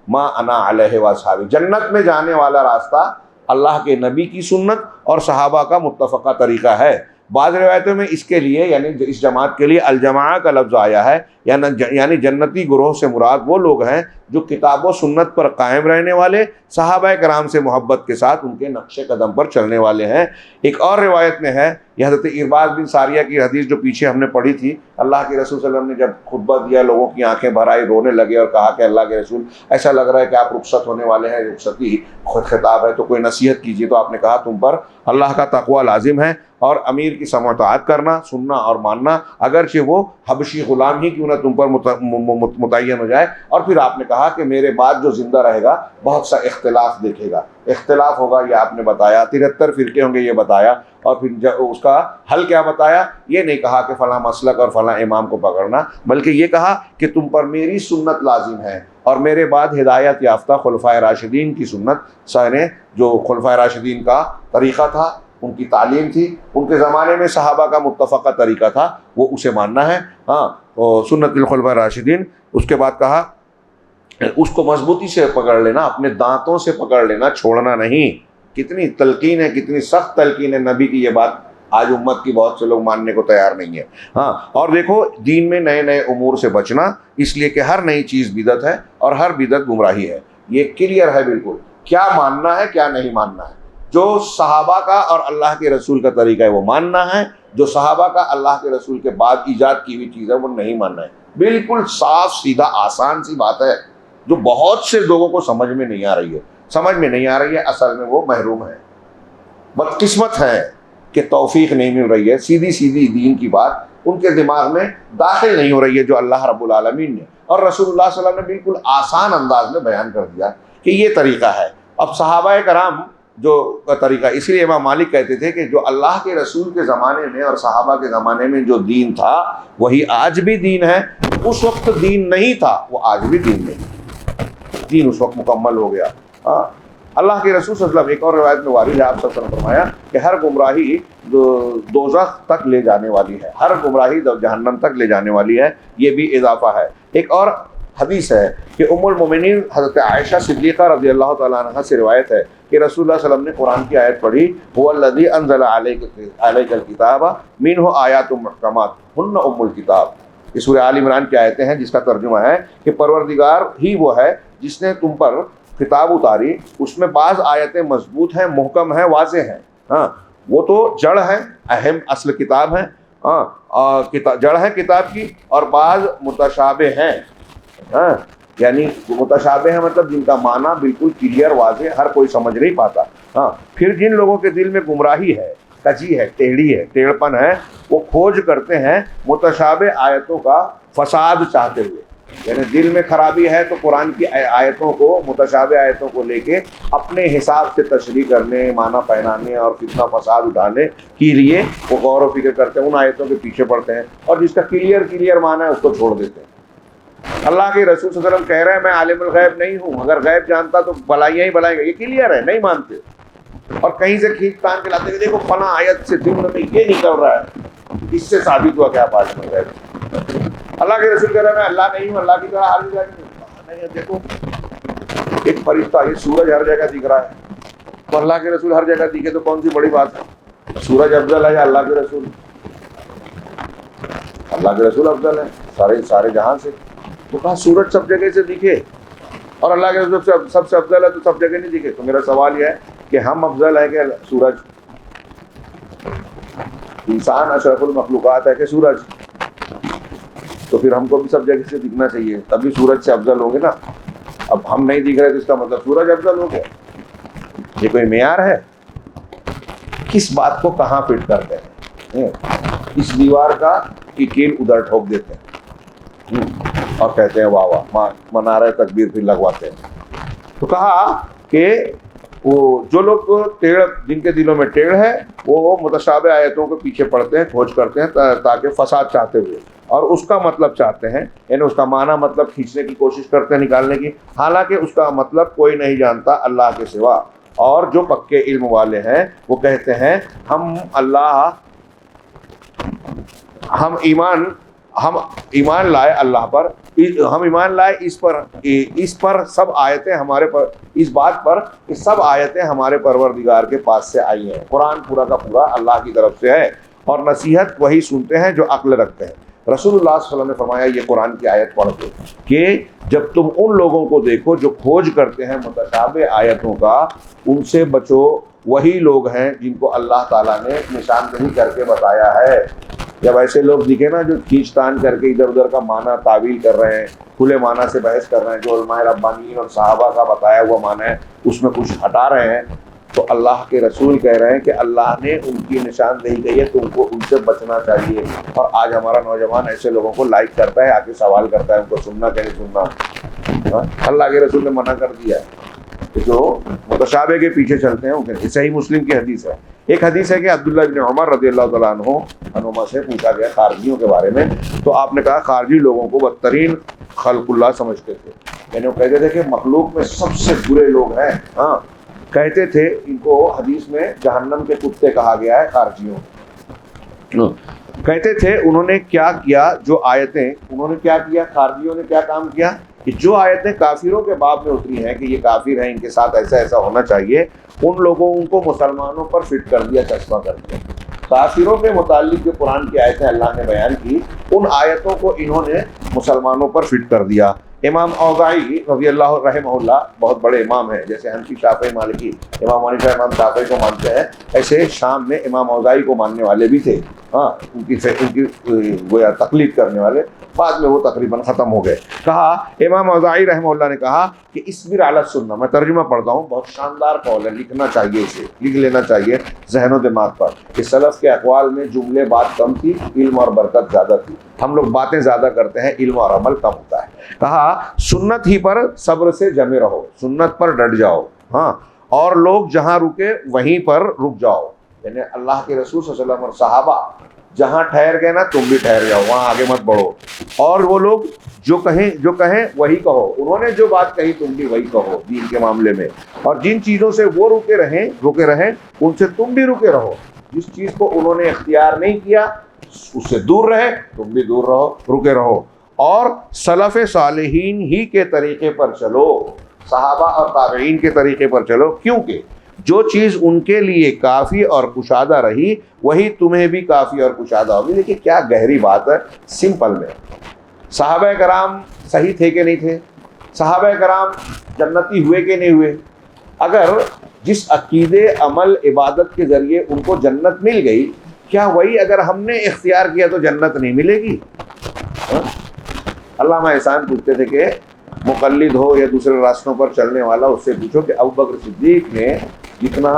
ما انا علیہ واصحابی. جنت میں جانے والا راستہ اللہ کے نبی کی سنت اور صحابہ کا متفقہ طریقہ ہے. بعض روایتوں میں اس کے لیے یعنی اس جماعت کے لیے الجماع کا لفظ آیا ہے, یعنی جنتی گروہ سے مراد وہ لوگ ہیں جو کتاب و سنت پر قائم رہنے والے, صحابہ کرام سے محبت کے ساتھ ان کے نقش قدم پر چلنے والے ہیں. ایک اور روایت میں ہے, یہ حضرت ارباز بن ساریہ کی حدیث جو پیچھے ہم نے پڑھی تھی, اللہ کے رسول صلی اللہ علیہ وسلم نے جب خطبہ دیا, لوگوں کی آنکھیں بھر آئی, رونے لگے اور کہا کہ اللہ کے رسول ایسا لگ رہا ہے کہ آپ رخصت ہونے والے ہیں, رخصتی خود خطاب ہے, تو کوئی نصیحت کیجیے. تو آپ نے کہا تم پر اللہ کا تقوی لازم ہے, اور امیر کی سمع و اطاعت کرنا, سننا اور ماننا, اگرچہ وہ حبشی غلام ہی کیوں نہ تم پر متعین ہو جائے. اور پھر آپ نے کہا کہ میرے بعد جو زندہ رہے گا بہت سا اختلاف دیکھے گا, اختلاف ہوگا یہ آپ نے بتایا, 73 فرقے ہوں گے یہ بتایا, اور پھر اس کا حل کیا بتایا. یہ نہیں کہا کہ فلاں مسلک اور فلاں امام کو پکڑنا, بلکہ یہ کہا کہ تم پر میری سنت لازم ہے, اور میرے بعد ہدایت یافتہ خلفائے راشدین کی سنت, سارے جو خلفائے راشدین کا طریقہ تھا, ان کی تعلیم تھی, ان کے زمانے میں صحابہ کا متفقہ طریقہ تھا, وہ اسے ماننا ہے. سنت الخلفاء راشدین. اس کے بعد کہا اس کو مضبوطی سے پکڑ لینا, اپنے دانتوں سے پکڑ لینا, چھوڑنا نہیں. کتنی تلقین ہے, کتنی سخت تلقین ہے نبی کی. یہ بات آج امت کی بہت سے لوگ ماننے کو تیار نہیں ہے. اور دیکھو دین میں نئے نئے امور سے بچنا, اس لیے کہ ہر نئی چیز بدعت ہے اور ہر بدعت گمراہی ہے. یہ کلیئر ہے بالکل, کیا ماننا ہے کیا نہیں ماننا ہے. جو صحابہ کا اور اللہ کے رسول کا طریقہ ہے وہ ماننا ہے, جو صحابہ کا اللہ کے رسول کے بعد ایجاد کی ہوئی چیز ہے وہ نہیں ماننا ہے. بالکل صاف سیدھا آسان سی بات ہے, جو بہت سے لوگوں کو سمجھ میں نہیں آ رہی ہے. اصل میں وہ محروم ہے, بدقسمت ہے کہ توفیق نہیں مل رہی ہے. سیدھی دین کی بات ان کے دماغ میں داخل نہیں ہو رہی ہے, جو اللہ رب العالمین نے اور رسول اللہ صلی اللہ علیہ وسلم نے بالکل آسان انداز میں بیان کر دیا کہ یہ طریقہ ہے. اب صحابہ کرام جو طریقہ, اس لیے امام مالک کہتے تھے کہ جو اللہ کے رسول کے زمانے میں اور صحابہ کے زمانے میں جو دین تھا وہی آج بھی دین ہے. اس وقت دین نہیں تھا, وہ آج بھی دین نہیں. دین اس وقت مکمل ہو گیا. اللہ کے رسول صلی اللہ علیہ وسلم, ایک اور روایت میں وارد ہے, آپ صلی اللہ علیہ وسلم فرمایا کہ ہر گمراہی دوزخ تک لے جانے والی ہے, ہر گمراہی جہنم تک لے جانے والی ہے. یہ بھی اضافہ ہے. ایک اور حدیث ہے کہ ام المومنین حضرت عائشہ صدیقہ رضی اللہ تعالیٰ عنہ سے روایت ہے کہ رسول اللہ صلی اللہ علیہ وسلم نے قرآن کی آیت پڑھی, هو الذی انزل علیک الکتاب منہ آیات محکمات ہن ام الکتاب. یہ سورہ آل عمران کی آیتیں ہیں جس کا ترجمہ ہے کہ پروردگار ہی وہ ہے جس نے تم پر کتاب اتاری, اس میں بعض آیتیں مضبوط ہیں, محکم ہیں, واضح ہیں. وہ تو جڑ ہے, اہم اصل کتاب ہے, جڑ ہے کتاب کی, اور بعض متشابہ ہیں. یعنی متشابہ ہیں مطلب جن کا معنی بالکل کلیئر واضح, ہر کوئی سمجھ نہیں پاتا. پھر جن لوگوں کے دل میں گمراہی ہے, کجی ہے, ٹیڑھی ہے, ٹیڑھپن ہے, وہ کھوج کرتے ہیں متشابہ آیتوں کا فساد چاہتے ہوئے. یعنی دل میں خرابی ہے تو قرآن کی آیتوں کو، متشابہ آیتوں کو لے کے اپنے حساب سے تشریح کرنے، معنی پہنانے اور فتنہ فساد اٹھانے کے لیے وہ غور و فکر کرتے ہیں، ان آیتوں کے پیچھے پڑتے ہیں، اور جس کا کلیئر معنی ہے اس کو چھوڑ دیتے ہیں۔ اللہ کے رسول صلی اللہ علیہ وسلم کہہ رہے ہیں میں عالم الغیب نہیں ہوں، اگر غیب جانتا تو بلائیاں ہی بلائیں گا، یہ کلیئر ہے، نہیں مانتے، اور کہیں سے کھینچ تان کے لاتے ہیں دیکھو فلاں آیت سے ضمن میں یہ نکل رہا ہے، اس سے ثابت ہوا کہ آپ عالم الغیب۔ اللہ کے رسول کہہ رہے ہیں میں اللہ نہیں ہوں، اللہ کی طرح عالم الغیب نہیں ہے۔ دیکھو ایک فرشتہ، یہ سورج ہر جگہ دکھ رہا ہے، تو اللہ کے رسول ہر جگہ دکھے تو کون سی بڑی بات ہے؟ سورج افضل ہے یا اللہ کے رسول؟ اللہ کے رسول افضل ہے سارے جہاں سے۔ تو کہا سورج سب جگہ سے دکھے اور اللہ کے رسول سب سے افضل ہے تو سب جگہ نہیں دکھے، تو میرا سوال یہ ہے کہ ہم افضل ہے کہ سورج؟ انسان اشرف المخلوقات ہے کہ سورج؟ تو پھر ہم کو بھی سب جگہ سے دکھنا چاہیے، تبھی سورج سے افضل ہوں گے نا۔ اب ہم نہیں دکھ رہے تو اس کا مطلب سورج افضل ہو گیا؟ یہ کوئی معیار ہے؟ کس بات کو کہاں فٹ کرتے ہیں؟ اس دیوار کا کیل ادھر ٹھوک دیتے ہیں اور کہتے ہیں واہ واہ، منارہ تکبیر پھر لگواتے ہیں۔ تو کہا کہ وہ جو لوگ ٹیڑھ، جن کے دلوں میں ٹیڑھ ہے، وہ متشابہ آیتوں کے پیچھے پڑتے ہیں، کھوج کرتے ہیں تاکہ فساد چاہتے ہوئے، اور اس کا مطلب چاہتے ہیں، یعنی اس کا معنی مطلب کھینچنے کی کوشش کرتے ہیں، نکالنے کی، حالانکہ اس کا مطلب کوئی نہیں جانتا اللہ کے سوا۔ اور جو پکے علم والے ہیں وہ کہتے ہیں ہم ایمان لائے اللہ پر، ہم ایمان لائے اس پر سب آیتیں ہمارے پر، اس بات پر کہ سب آیتیں ہمارے پروردگار کے پاس سے آئی ہیں، قرآن پورا کا پورا اللہ کی طرف سے ہے، اور نصیحت وہی سنتے ہیں جو عقل رکھتے ہیں۔ رسول اللہ صلی اللہ علیہ وسلم نے فرمایا یہ قرآن کی آیت پڑھ کے کہ جب تم ان لوگوں کو دیکھو جو کھوج کرتے ہیں متشابہ آیتوں کا، ان سے بچو، وہی لوگ ہیں جن کو اللہ تعالیٰ نے نشاندہی کر کے بتایا ہے۔ جب ایسے لوگ دکھے نا جو کھینچ تان کر کے ادھر ادھر کا معنی تعویل کر رہے ہیں، کھلے معنی سے بحث کر رہے ہیں، جو علماء ربانیین اور صحابہ کا بتایا ہوا معنی ہے اس میں کچھ ہٹا رہے ہیں، تو اللہ کے رسول کہہ رہے ہیں کہ اللہ نے ان کی نشاندہی کی ہے، تم کو ان سے بچنا چاہیے۔ اور آج ہمارا نوجوان ایسے لوگوں کو لائک کرتا ہے، آ کے سوال کرتا ہے ان کو سننا کہ نہیں سننا۔ اللہ کے رسول نے منع کر دیا ہے کہ جو متشابہ کے پیچھے چلتے ہیں وہ صحیح مسلم کی حدیث ہے۔ ایک حدیث ہے کہ عبداللہ بن عمر رضی اللہ تعالیٰ عنہما سے پوچھا گیا خارجیوں کے بارے میں، تو آپ نے کہا خارجی لوگوں کو بدترین خلق اللہ سمجھتے تھے، یعنی وہ کہتے تھے کہ مخلوق میں سب سے برے لوگ ہیں۔ ہاں کہتے تھے ان کو حدیث میں جہنم کے کتے کہا گیا ہے خارجیوں۔ کہتے تھے انہوں نے کیا کیا، جو آیتیں انہوں نے کیا کیا، خارجیوں نے کیا کام کیا کہ جو آیتیں کافروں کے باب میں اتری ہیں کہ یہ کافر ہیں، ان کے ساتھ ایسا ایسا ہونا چاہیے، ان لوگوں کو مسلمانوں پر فٹ کر دیا، چشمہ کر دیا۔ کافروں کے متعلق جو قرآن کی آیتیں اللہ نے بیان کی، ان آیتوں کو انہوں نے مسلمانوں پر فٹ کر دیا۔ امام اوزاعی رضی اللہ رحمہ اللہ بہت بڑے امام ہیں، جیسے حنفی، شافعی، مالکی، امام حنیفہ امام شافعی کو مانتے ہیں، ایسے شام میں امام اوزاعی کو ماننے والے بھی تھے، ہاں ان کی گویا تقلید کرنے والے، بعد میں وہ تقریباً ختم ہو گئے۔ کہا امام اوزاعی رحمہ اللہ نے کہا کہ اصبر علی السنہ، میں ترجمہ پڑھتا ہوں، بہت شاندار قول ہے، لکھنا چاہیے، اسے لکھ لینا چاہیے ذہن و دماغ پر، کہ سلف کے اقوال میں جملے بات کم تھی، علم اور برکت زیادہ تھی، ہم لوگ باتیں زیادہ کرتے ہیں، علم اور عمل کم ہوتا ہے۔ کہا سنت ہی پر صبر سے جمے رہو، سنت پر ڈٹ جاؤ، ہاں، اور لوگ جہاں رکے وہیں پر رک جاؤ، یعنی اللہ کے رسول صلی اللہ علیہ وسلم اور صحابہ جہاں ٹھہر گئے نا تم بھی ٹھہر جاؤ، وہاں آگے مت بڑھو، اور وہ لوگ جو کہیں وہی کہو، انہوں نے جو بات کہی تم بھی وہی کہو دین کے معاملے میں، اور جن چیزوں سے وہ رکے رہیں ان سے تم بھی رکے رہو، جس چیز کو انہوں نے اختیار نہیں کیا اس سے دور رہے، تم بھی دور رہو، رکے رہو، اور سلف صالحین ہی کے طریقے پر چلو، صحابہ اور تابعین کے طریقے پر چلو، کیونکہ جو چیز ان کے لیے کافی اور کشادہ رہی وہی تمہیں بھی کافی اور کشادہ ہوگی۔ دیکھیے کیا گہری بات ہے، سمپل میں۔ صحابہ کرام صحیح تھے کہ نہیں تھے؟ صحابہ کرام جنتی ہوئے کہ نہیں ہوئے؟ اگر جس عقیدے، عمل، عبادت کے ذریعے ان کو جنت مل گئی، کیا وہی اگر ہم نے اختیار کیا تو جنت نہیں ملے گی؟ علامہ احسان پوچھتے تھے کہ مقلد ہو یا دوسرے راستوں پر چلنے والا، اس سے پوچھو کہ ابوبکر صدیق نے جتنا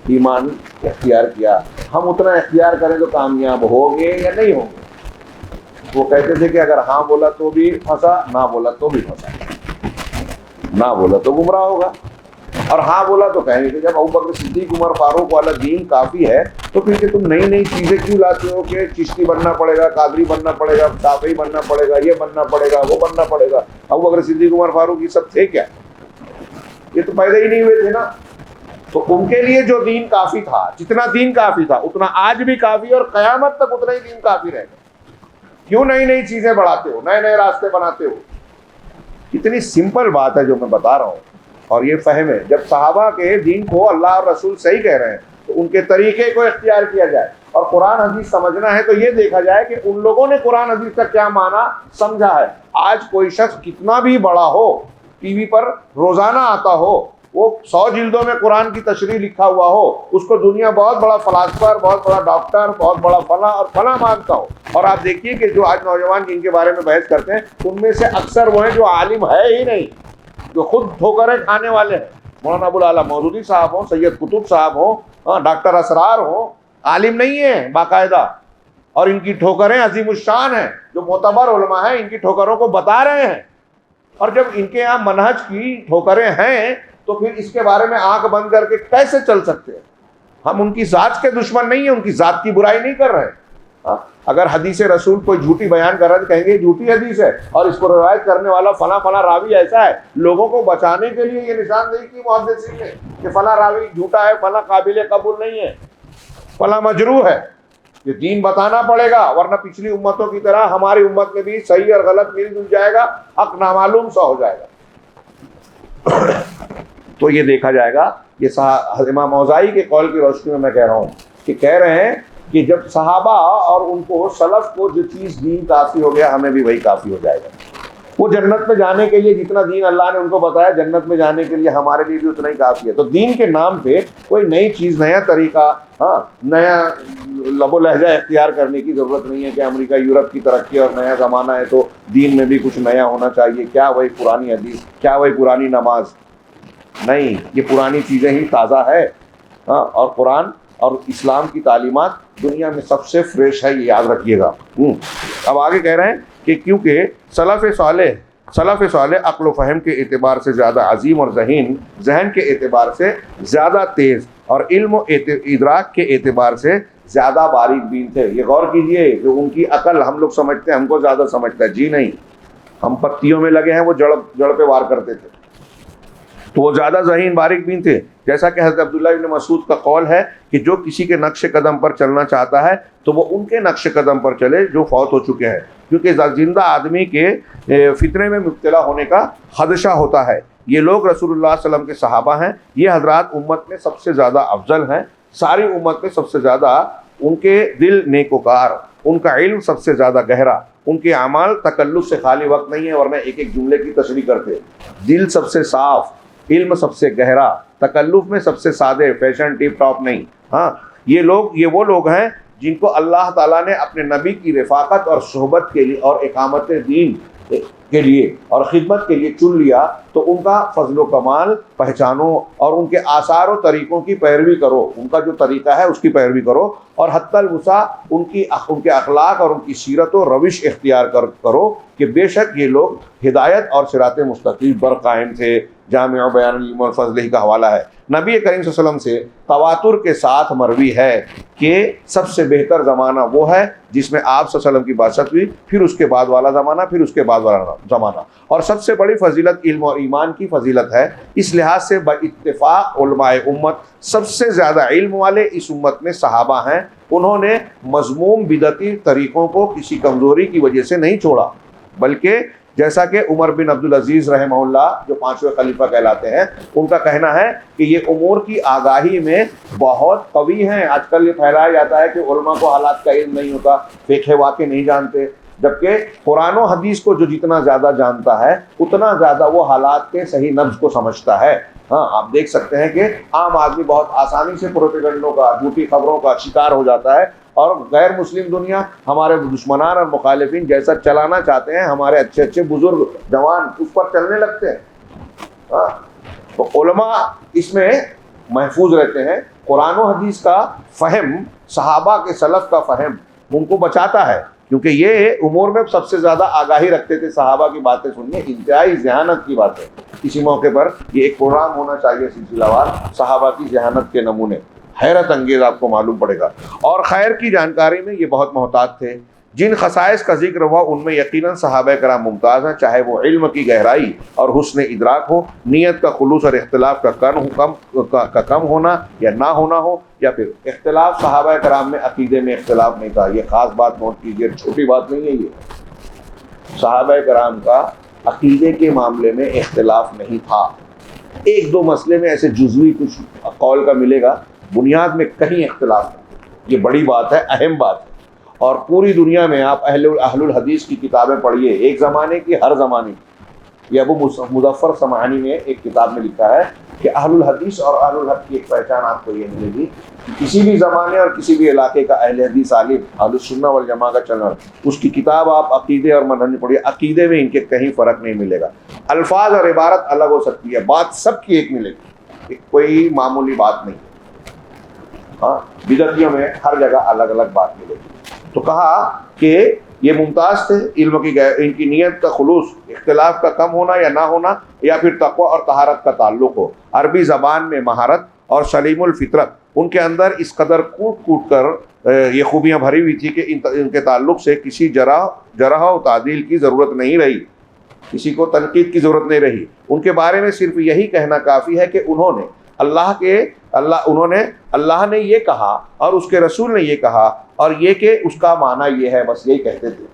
ایمان اختیار کیا، ہم اتنا اختیار کریں تو کامیاب ہوں گے یا نہیں ہوں گے؟ وہ کہتے تھے کہ اگر ہاں بولا تو بھی پھنسا، نہ بولا تو بھی پھنسا، نہ بولا تو گمراہ ہوگا، اور ہاں بولا تو کہیں گے جب ابوبکر صدیق عمر فاروق والا دین کافی ہے تو پھر کہ تم نئی نئی چیزیں کیوں لاتے ہو کہ چشتی بننا پڑے گا، قادری بننا پڑے گا، شافعی بننا پڑے گا، یہ بننا پڑے گا، وہ بننا پڑے گا۔ ابوبکر صدیق عمر فاروق یہ سب تھے کیا؟ یہ تو پیدا ہی نہیں ہوئے تھے نا۔ تو ان کے لیے جو دین کافی تھا، جتنا دین کافی تھا اتنا آج بھی کافی اور قیامت تک اتنا ہی دین کافی رہے گا۔ کیوں نئی نئی چیزیں بڑھاتے ہو، نئے نئے راستے بناتے ہو؟ کتنی سمپل بات ہے جو میں بتا رہا ہوں، اور یہ فہم ہے جب صحابہ کے دین کو اللہ اور رسول صحیح کہہ رہے ہیں تو ان کے طریقے کو اختیار کیا جائے، اور قرآن حدیث سمجھنا ہے تو یہ دیکھا جائے کہ ان لوگوں نے قرآن حدیث کا کیا معنی سمجھا ہے۔ آج کوئی شخص کتنا بھی بڑا ہو، ٹی وی پر روزانہ آتا ہو، وہ 100 جلدوں میں قرآن کی تشریح لکھا ہوا ہو، اس کو دنیا بہت بڑا فلاسفر، بہت بڑا ڈاکٹر، بہت بڑا فلاں اور فلاں مانتا ہو، اور آپ دیکھیے کہ جو آج نوجوان جن کے بارے میں بحث کرتے ہیں ان میں سے اکثر وہ ہیں جو عالم ہے ہی نہیں، جو خود ٹھوکریں کھانے والے ہیں۔ مولانا ابوالعلا مودودی صاحب ہوں، سید قطب صاحب ہوں، ڈاکٹر اسرار ہوں، عالم نہیں ہیں باقاعدہ، اور ان کی ٹھوکریں عظیم الشان ہیں، جو معتبر علماء ہیں ان کی ٹھوکروں کو بتا رہے ہیں، اور جب ان کے یہاں منہج کی ٹھوکریں ہیں تو پھر اس کے بارے میں آنکھ بند کر کے کیسے چل سکتے ہیں؟ ہم ان کی ذات کے دشمن نہیں ہیں، ان کی ذات کی برائی نہیں کر رہے ہیں۔ اگر حدیث رسول کوئی جھوٹی بیان کر رہا ہے تو کہیں گے جھوٹی حدیث ہے، اور اس کو روایت کرنے والا فلاں فلاں راوی ایسا ہے۔ لوگوں کو بچانے کے لیے یہ نشاندہی کی محدثین نے کہ فلاں راوی جھوٹا ہے، فلاں قابل قبول نہیں ہے، فلاں مجروح ہے۔ یہ دین بتانا پڑے گا، ورنہ پچھلی امتوں کی طرح ہماری امت میں بھی صحیح اور غلط مل جل جائے گا، حق نامعلوم سا ہو جائے گا۔ تو یہ دیکھا جائے گا، یہ امام اوزاعی کے قول کی روشنی میں کہہ رہا ہوں کہ کہہ رہے ہیں کہ جب صحابہ اور ان کو سلف کو جو چیز دین کافی ہو گیا، ہمیں بھی وہی کافی ہو جائے گا۔ وہ جنت میں جانے کے لیے جتنا دین اللہ نے ان کو بتایا، جنت میں جانے کے لیے ہمارے لیے بھی اتنا ہی کافی ہے۔ تو دین کے نام پہ کوئی نئی چیز، نیا طریقہ، نیا لب و لہجہ اختیار کرنے کی ضرورت نہیں ہے کہ امریکہ یورپ کی ترقی اور نیا زمانہ ہے تو دین میں بھی کچھ نیا ہونا چاہیے۔ کیا وہی پرانی حدیث، کیا وہی پرانی نماز؟ نہیں، یہ پرانی چیزیں ہی تازہ ہے، اور قرآن اور اسلام کی تعلیمات دنیا میں سب سے فریش ہے، یہ یاد رکھیے گا۔ اب آگے کہہ رہے ہیں کہ کیونکہ سلف صالح عقل و فہم کے اعتبار سے زیادہ عظیم اور ذہن کے اعتبار سے زیادہ تیز، اور علم و ادراک کے اعتبار سے زیادہ باریک بین تھے۔ یہ غور کیجئے کہ ان کی عقل ہم لوگ سمجھتے ہیں ہم کو زیادہ سمجھتا ہے، جی نہیں، ہم پتیوں میں لگے ہیں، وہ جڑ پہ وار کرتے تھے، تو وہ زیادہ ذہین باریک بین تھے۔ جیسا کہ حضرت عبداللہ ابن مسعود کا قول ہے کہ جو کسی کے نقش قدم پر چلنا چاہتا ہے تو وہ ان کے نقش قدم پر چلے جو فوت ہو چکے ہیں، کیونکہ زندہ آدمی کے فتنے میں مبتلا ہونے کا خدشہ ہوتا ہے۔ یہ لوگ رسول اللہ صلی اللہ علیہ وسلم کے صحابہ ہیں، یہ حضرات امت میں سب سے زیادہ افضل ہیں، ساری امت میں سب سے زیادہ ان کے دل نیکوکار، ان کا علم سب سے زیادہ گہرا، ان کے اعمال تکلف سے خالی وقت نہیں ہے، ورنہ ایک ایک جملے کی تشریح کرتے۔ دل سب سے صاف، علم سب سے گہرا، تکلف میں سب سے سادے، فیشن ٹیپ ٹاپ نہیں۔ یہ وہ لوگ ہیں جن کو اللہ تعالیٰ نے اپنے نبی کی رفاقت اور صحبت کے لیے اور اقامت دین کے لیے اور خدمت کے لیے چن لیا، تو ان کا فضل و کمال پہچانو اور ان کے آثار و طریقوں کی پیروی کرو، ان کا جو طریقہ ہے اس کی پیروی کرو، اور حتی الوسع ان کے اخلاق اور ان کی سیرت و روش اختیار کرو کہ بے شک یہ لوگ ہدایت اور صراط مستقیم پر قائم تھے۔ جامع بیان العلم والفضل کا حوالہ ہے۔ نبی کریم صلی اللہ علیہ وسلم سے تواتر کے ساتھ مروی ہے کہ سب سے بہتر زمانہ وہ ہے جس میں آپ صلی اللہ علیہ وسلم کی بعثت ہوئی، پھر اس کے بعد والا زمانہ، پھر اس کے بعد والا زمانہ، اور سب سے بڑی فضیلت علم اور ایمان کی فضیلت ہے۔ اس لحاظ سے باتفاق علماء امت سب سے زیادہ علم والے اس امت میں صحابہ ہیں۔ انہوں نے مذموم بدعتی طریقوں کو کسی کمزوری کی وجہ سے نہیں چھوڑا، بلکہ جیسا کہ عمر بن عبدالعزیز رحمہ اللہ جو 5ویں خلیفہ کہلاتے ہیں، ان کا کہنا ہے کہ یہ امور کی آگاہی میں بہت قوی ہیں۔ آج کل یہ پھیلایا جاتا ہے کہ علماء کو حالات کا علم نہیں ہوتا، فقہ واقع نہیں جانتے، جبکہ قرآن و حدیث کو جو جتنا زیادہ جانتا ہے اتنا زیادہ وہ حالات کے صحیح نبض کو سمجھتا ہے۔ آپ دیکھ سکتے ہیں کہ عام آدمی بہت آسانی سے پروپیگنڈوں کا، جھوٹی خبروں کا شکار ہو جاتا ہے، اور غیر مسلم دنیا، ہمارے دشمنان اور مخالفین جیسا چلانا چاہتے ہیں، ہمارے اچھے اچھے بزرگ جوان اس پر چلنے لگتے ہیں۔ تو علماء اس میں محفوظ رہتے ہیں۔ قرآن و حدیث کا فہم، صحابہ کے سلف کا فہم ان کو بچاتا ہے، کیونکہ یہ امور میں سب سے زیادہ آگاہی رکھتے تھے صحابہ کی باتیں سننے، انتہائی ذہانت کی باتیں. کسی موقع پر یہ ایک پروگرام ہونا چاہیے سلسلہ وار، صحابہ کی ذہانت کے نمونے، حیرت انگیز آپ کو معلوم پڑے گا. اور خیر کی جانکاری میں یہ بہت محتاط تھے. جن خصائص کا ذکر ہوا ان میں یقیناً صحابہ کرام ممتاز ہیں، چاہے وہ علم کی گہرائی اور حسن ادراک ہو، نیت کا خلوص اور اختلاف کا کم ہونا یا نہ ہونا ہو، یا پھر اختلاف صحابہ کرام میں عقیدے میں اختلاف نہیں تھا. یہ خاص بات نوٹ کیجیے، چھوٹی بات نہیں ہے. یہ صحابہ کرام کا عقیدے کے معاملے میں اختلاف نہیں تھا. ایک دو مسئلے میں ایسے جزوی کچھ قول کا ملے گا، بنیاد میں کہیں اختلاف نہیں. یہ بڑی بات ہے، اہم بات ہے. اور پوری دنیا میں آپ اہل الحدیث کی کتابیں پڑھیے، ایک زمانے کی، ہر زمانے کی. یہ ابو مظفر سمعانی نے ایک کتاب میں لکھا ہے کہ اہل الحدیث اور اہل الحق کی ایک پہچان آپ کو یہ ملے گی کہ کسی بھی زمانے اور کسی بھی علاقے کا اہل حدیث عالم، اہل السنہ والجماعہ کا چلنا، اس کی کتاب آپ عقیدے اور منہج میں پڑھیے، عقیدے میں ان کے کہیں فرق نہیں ملے گا. الفاظ اور عبارت الگ ہو سکتی ہے، بات سب کی ایک ملے گی، کوئی معمولی بات نہیں. ہاں، بدعتیوں میں ہر جگہ الگ الگ بات ملے گی. تو کہا کہ یہ ممتاز تھے، علم کی ان کی نیت کا خلوص، اختلاف کا کم ہونا یا نہ ہونا، یا پھر تقوی اور طہارت کا تعلق ہو، عربی زبان میں مہارت اور سلیم الفطرت. ان کے اندر اس قدر کوٹ کوٹ کر یہ خوبیاں بھری ہوئی تھی کہ ان کے تعلق سے کسی جرح و تعدیل کی ضرورت نہیں رہی، کسی کو تنقید کی ضرورت نہیں رہی. ان کے بارے میں صرف یہی کہنا کافی ہے کہ انہوں نے اللہ نے یہ کہا اور اس کے رسول نے یہ کہا، اور یہ کہ اس کا معنی یہ ہے، بس یہی کہتے تھے،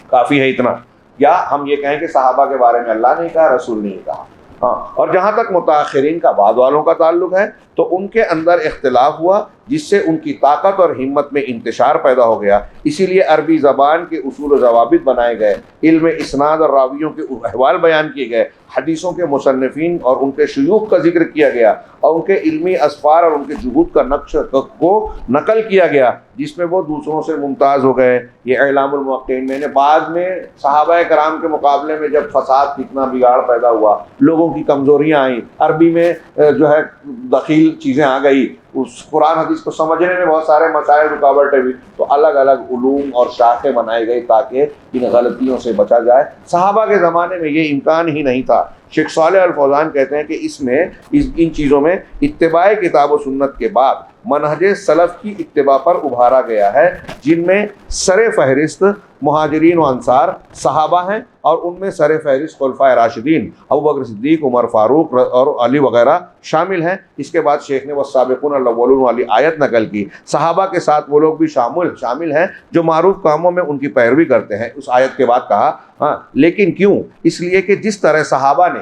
کافی ہے اتنا. یا ہم یہ کہیں کہ صحابہ کے بارے میں اللہ نے کہا، رسول نے کہا. ہاں، اور جہاں تک متاخرین کا، بعد والوں کا تعلق ہے، تو ان کے اندر اختلاف ہوا جس سے ان کی طاقت اور ہمت میں انتشار پیدا ہو گیا. اسی لیے عربی زبان کے اصول و ضوابط بنائے گئے، علم اسناد اور راویوں کے احوال بیان کیے گئے، حدیثوں کے مصنفین اور ان کے شیوخ کا ذکر کیا گیا، اور ان کے علمی اسفار اور ان کے جہود کا نقش کو نقل کیا گیا، جس میں وہ دوسروں سے ممتاز ہو گئے. یہ اعلام الموقعین میں نے بعد میں صحابہ کرام کے مقابلے میں جب فساد فتنہ بگاڑ پیدا ہوا، لوگوں کی کمزوریاں آئیں، عربی میں جو ہے دخیل چیزیں آ گئی، اس قرآن حدیث کو سمجھنے میں بہت سارے مسائل رکاوٹیں بھی، تو الگ الگ علوم اور شاخیں بنائی گئی تاکہ ان غلطیوں سے بچا جائے. صحابہ کے زمانے میں یہ امکان ہی نہیں تھا. شیخ صالح الفوزان کہتے ہیں کہ ان چیزوں میں اتباع کتاب و سنت کے بعد منہج سلف کی اتباع پر ابھارا گیا ہے، جن میں سر فہرست مہاجرین و انصار صحابہ ہیں، اور ان میں سر فہرست خلفائے راشدین ابوبکر صدیق، عمر فاروق اور علی وغیرہ شامل ہیں. اس کے بعد شیخ نے والسابقون الاولون والی آیت نقل کی. صحابہ کے ساتھ وہ لوگ بھی شامل ہیں جو معروف کاموں میں ان کی پیروی کرتے ہیں. اس آیت کے بعد کہا ہاں، لیکن کیوں؟ اس لیے کہ جس طرح صحابہ نے،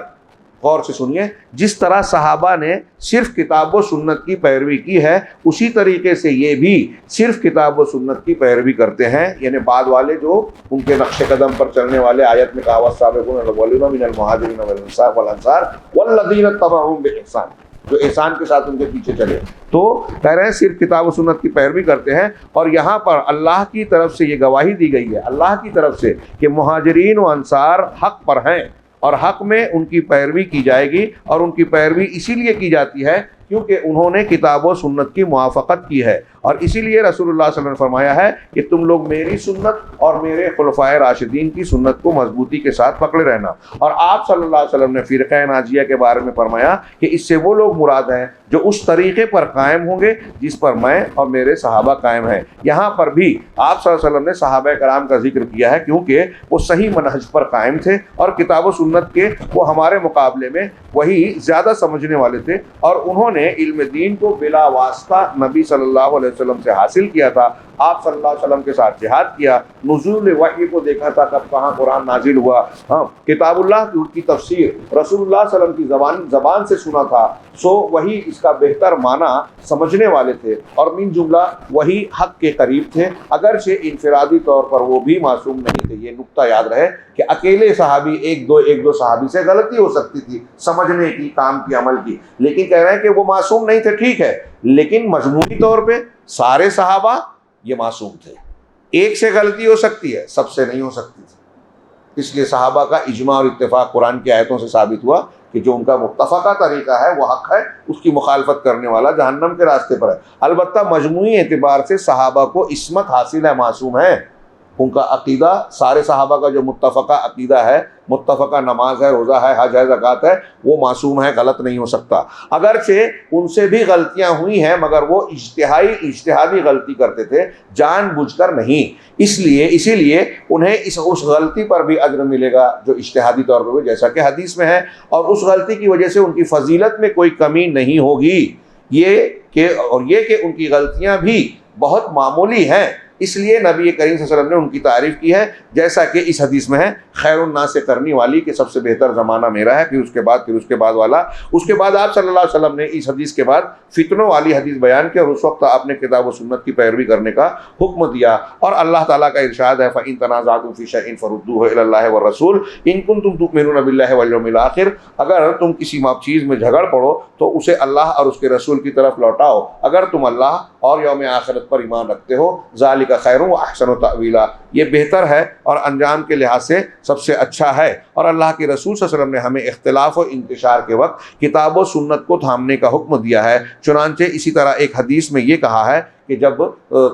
غور سے سنیے، جس طرح صحابہ نے صرف کتاب و سنت کی پیروی کی ہے، اسی طریقے سے یہ بھی صرف کتاب و سنت کی پیروی کرتے ہیں. یعنی بعد والے جو ان کے نقش قدم پر چلنے والے، آیت میں کہا والسابقون الاولون من المہاجرین والانصار والذین اتبعوہم بإحسان، جو احسان کے ساتھ ان کے پیچھے چلے. تو کہہ رہے ہیں صرف کتاب و سنت کی پیروی کرتے ہیں. اور یہاں پر اللہ کی طرف سے یہ گواہی دی گئی ہے، اللہ کی طرف سے، کہ مہاجرین و انصار حق پر ہیں، اور حق میں ان کی پیروی کی جائے گی. اور ان کی پیروی اسی لیے کی جاتی ہے کیونکہ انہوں نے کتاب و سنت کی موافقت کی ہے. اور اسی لیے رسول اللہ صلی اللہ علیہ وسلم نے فرمایا ہے کہ تم لوگ میری سنت اور میرے خلفائے راشدین کی سنت کو مضبوطی کے ساتھ پکڑے رہنا. اور آپ صلی اللہ علیہ وسلم نے فرقہ ناجیہ کے بارے میں فرمایا کہ اس سے وہ لوگ مراد ہیں جو اس طریقے پر قائم ہوں گے جس پر میں اور میرے صحابہ قائم ہیں. یہاں پر بھی آپ صلی اللہ علیہ وسلم نے صحابہ کرام کا ذکر کیا ہے کیونکہ وہ صحیح منہج پر قائم تھے، اور کتاب و سنت کے وہ ہمارے مقابلے میں وہی زیادہ سمجھنے والے تھے، اور انہوں نے علم دین کو بلا واسطہ نبی صلی اللہ علیہ وسلم سے حاصل کیا تھا. آپ صلی اللہ علیہ وسلم کے ساتھ جہاد کیا، نزول وحی کو دیکھا تھا کب کہاں قرآن نازل ہوا، ہاں کتاب اللہ کی تفسیر رسول اللہ صلی اللہ علیہ وسلم کی زبان سے سنا تھا، سو وہی اس کا بہتر معنی سمجھنے والے تھے، اور من جملہ وہی حق کے قریب تھے. اگرچہ انفرادی طور پر وہ بھی معصوم نہیں تھے. یہ نقطہ یاد رہے کہ اکیلے صحابی ایک دو صحابی سے غلطی ہو سکتی تھی سمجھنے کی، کام کی، عمل کی، لیکن کہہ رہے ہیں کہ وہ معصوم نہیں تھے. ٹھیک ہے، لیکن مجموعی طور پہ سارے صحابہ یہ معصوم تھے. ایک سے غلطی ہو سکتی ہے، سب سے نہیں ہو سکتی تھی. اس لیے صحابہ کا اجماع اور اتفاق قرآن کی آیتوں سے ثابت ہوا کہ جو ان کا متفقہ طریقہ ہے وہ حق ہے، اس کی مخالفت کرنے والا جہنم کے راستے پر ہے. البتہ مجموعی اعتبار سے صحابہ کو عصمت حاصل ہے، معصوم ہیں. ان کا عقیدہ سارے صحابہ کا جو متفقہ عقیدہ ہے، متفقہ نماز ہے، روزہ ہے، حج ہے، زکوٰۃ ہے، وہ معصوم ہے، غلط نہیں ہو سکتا۔ اگرچہ ان سے بھی غلطیاں ہوئی ہیں مگر وہ اجتہادی غلطی کرتے تھے، جان بوجھ کر نہیں، اسی لیے انہیں اس غلطی پر بھی اجر ملے گا جو اجتہادی طور پر ہوئی، جیسا کہ حدیث میں ہے، اور اس غلطی کی وجہ سے ان کی فضیلت میں کوئی کمی نہیں ہوگی۔ یہ کہ ان کی غلطیاں بھی بہت معمولی ہیں، اس لیے نبی کریم صلی اللہ علیہ وسلم نے ان کی تعریف کی ہے، جیسا کہ اس حدیث میں ہے، خیر الناس سے کرنی والی کہ سب سے بہتر زمانہ میرا ہے، پھر اس کے بعد والا۔ اس کے بعد آپ صلی اللہ علیہ وسلم نے اس حدیث کے بعد فتنوں والی حدیث بیان کی، اور اس وقت آپ نے کتاب و سنت کی پیروی کرنے کا حکم دیا، اور اللہ تعالیٰ کا ارشاد ہے فَإِن تَنَازَعْتُمْ فِي شَيْءٍ فَرُدُّوهُ إِلَى اللَّهِ وَالرَّسُولِ إِن كُنتُمْ تُؤْمِنُونَ بِاللَّهِ وَالْيَوْمِ الْآخِرِ، اگر تم کسی چیز میں جھگڑ پڑو تو اسے اللہ اور اس کے رسول کی طرف لوٹاؤ، اگر تم اللہ اور یوم آخرت پر ایمان رکھتے ہو، ذَلِكَ خَيْرٌ وَأَحْسَنُ تأویلا، یہ بہتر ہے اور انجام کے لحاظ سے سب سے اچھا ہے۔ اور اللہ کے رسول صلی اللہ علیہ وسلم نے ہمیں اختلاف و انتشار کے وقت کتاب و سنت کو تھامنے کا حکم دیا ہے، چنانچہ اسی طرح ایک حدیث میں یہ کہا ہے کہ جب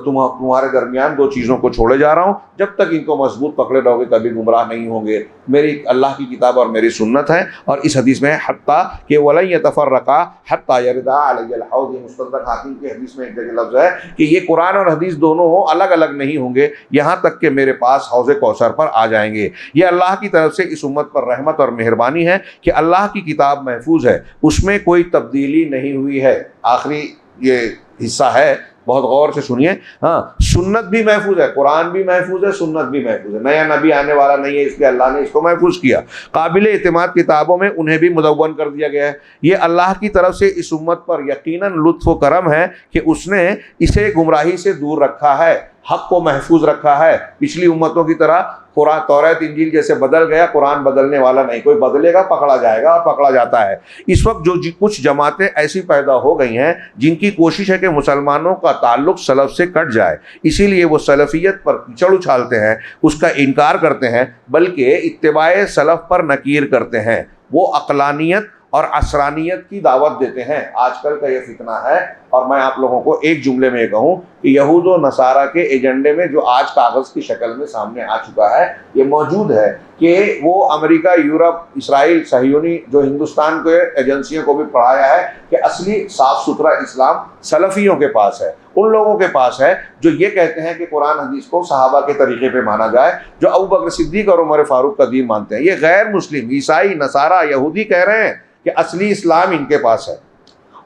تمہارے درمیان دو چیزوں کو چھوڑے جا رہا ہوں، جب تک ان کو مضبوط پکڑے رہو گے کبھی گمراہ نہیں ہوں گے، میری اللہ کی کتاب اور میری سنت ہے۔ اور اس حدیث میں حتیٰ کہ وَلَن يَتَفَرَّقَا حَتَّى يَرِدَا عَلَيَّ الْحَوْضِ، مستدرک حاکم کی حدیث میں ایک جگہ لفظ ہے کہ یہ قرآن اور حدیث دونوں الگ الگ نہیں ہوں گے یہاں تک کہ میرے پاس حوض کوثر پر آ جائیں گے۔ یہ اللہ کی طرف سے اس امت پر رحمت اور مہربانی ہے کہ اللہ کی کتاب محفوظ ہے، اس میں کوئی تبدیلی نہیں ہوئی ہے۔ آخری یہ حصہ ہے، بہت غور سے سنیے، ہاں، سنت بھی محفوظ ہے، قرآن بھی محفوظ ہے، سنت بھی محفوظ ہے، نیا نبی آنے والا نہیں ہے، اس لیے اللہ نے اس کو محفوظ کیا۔ قابل اعتماد کتابوں میں انہیں بھی مدون کر دیا گیا ہے۔ یہ اللہ کی طرف سے اس امت پر یقیناً لطف و کرم ہے کہ اس نے اسے گمراہی سے دور رکھا ہے، حق کو محفوظ رکھا ہے۔ پچھلی امتوں کی طرح قرآن توریت انجیل جیسے بدل گیا، قرآن بدلنے والا نہیں، کوئی بدلے گا پکڑا جائے گا، اور پکڑا جاتا ہے۔ اس وقت جو کچھ جماعتیں ایسی پیدا ہو گئی ہیں جن کی کوشش ہے کہ مسلمانوں کا تعلق سلف سے کٹ جائے، اسی لیے وہ سلفیت پر کیچڑ اچھالتے ہیں، اس کا انکار کرتے ہیں، بلکہ اتباع سلف پر نکیر کرتے ہیں۔ وہ عقلانیت اور عصرانیت کی دعوت دیتے ہیں۔ آج کل کا یہ فتنہ ہے، اور میں آپ لوگوں کو ایک جملے میں کہوں کہ یہود و نصارہ کے ایجنڈے میں جو آج کاغذ کی شکل میں سامنے آ چکا ہے، یہ موجود ہے کہ وہ امریکہ، یورپ، اسرائیل، صہیونی جو ہندوستان کے ایجنسیوں کو بھی پڑھایا ہے کہ اصلی صاف ستھرا اسلام سلفیوں کے پاس ہے، ان لوگوں کے پاس ہے جو یہ کہتے ہیں کہ قرآن حدیث کو صحابہ کے طریقے پہ مانا جائے، جو ابوبکر صدیق اور عمر فاروق کا دین مانتے ہیں۔ یہ غیر مسلم، عیسائی، نصارہ، یہودی کہہ رہے ہیں کہ اصلی اسلام ان کے پاس ہے،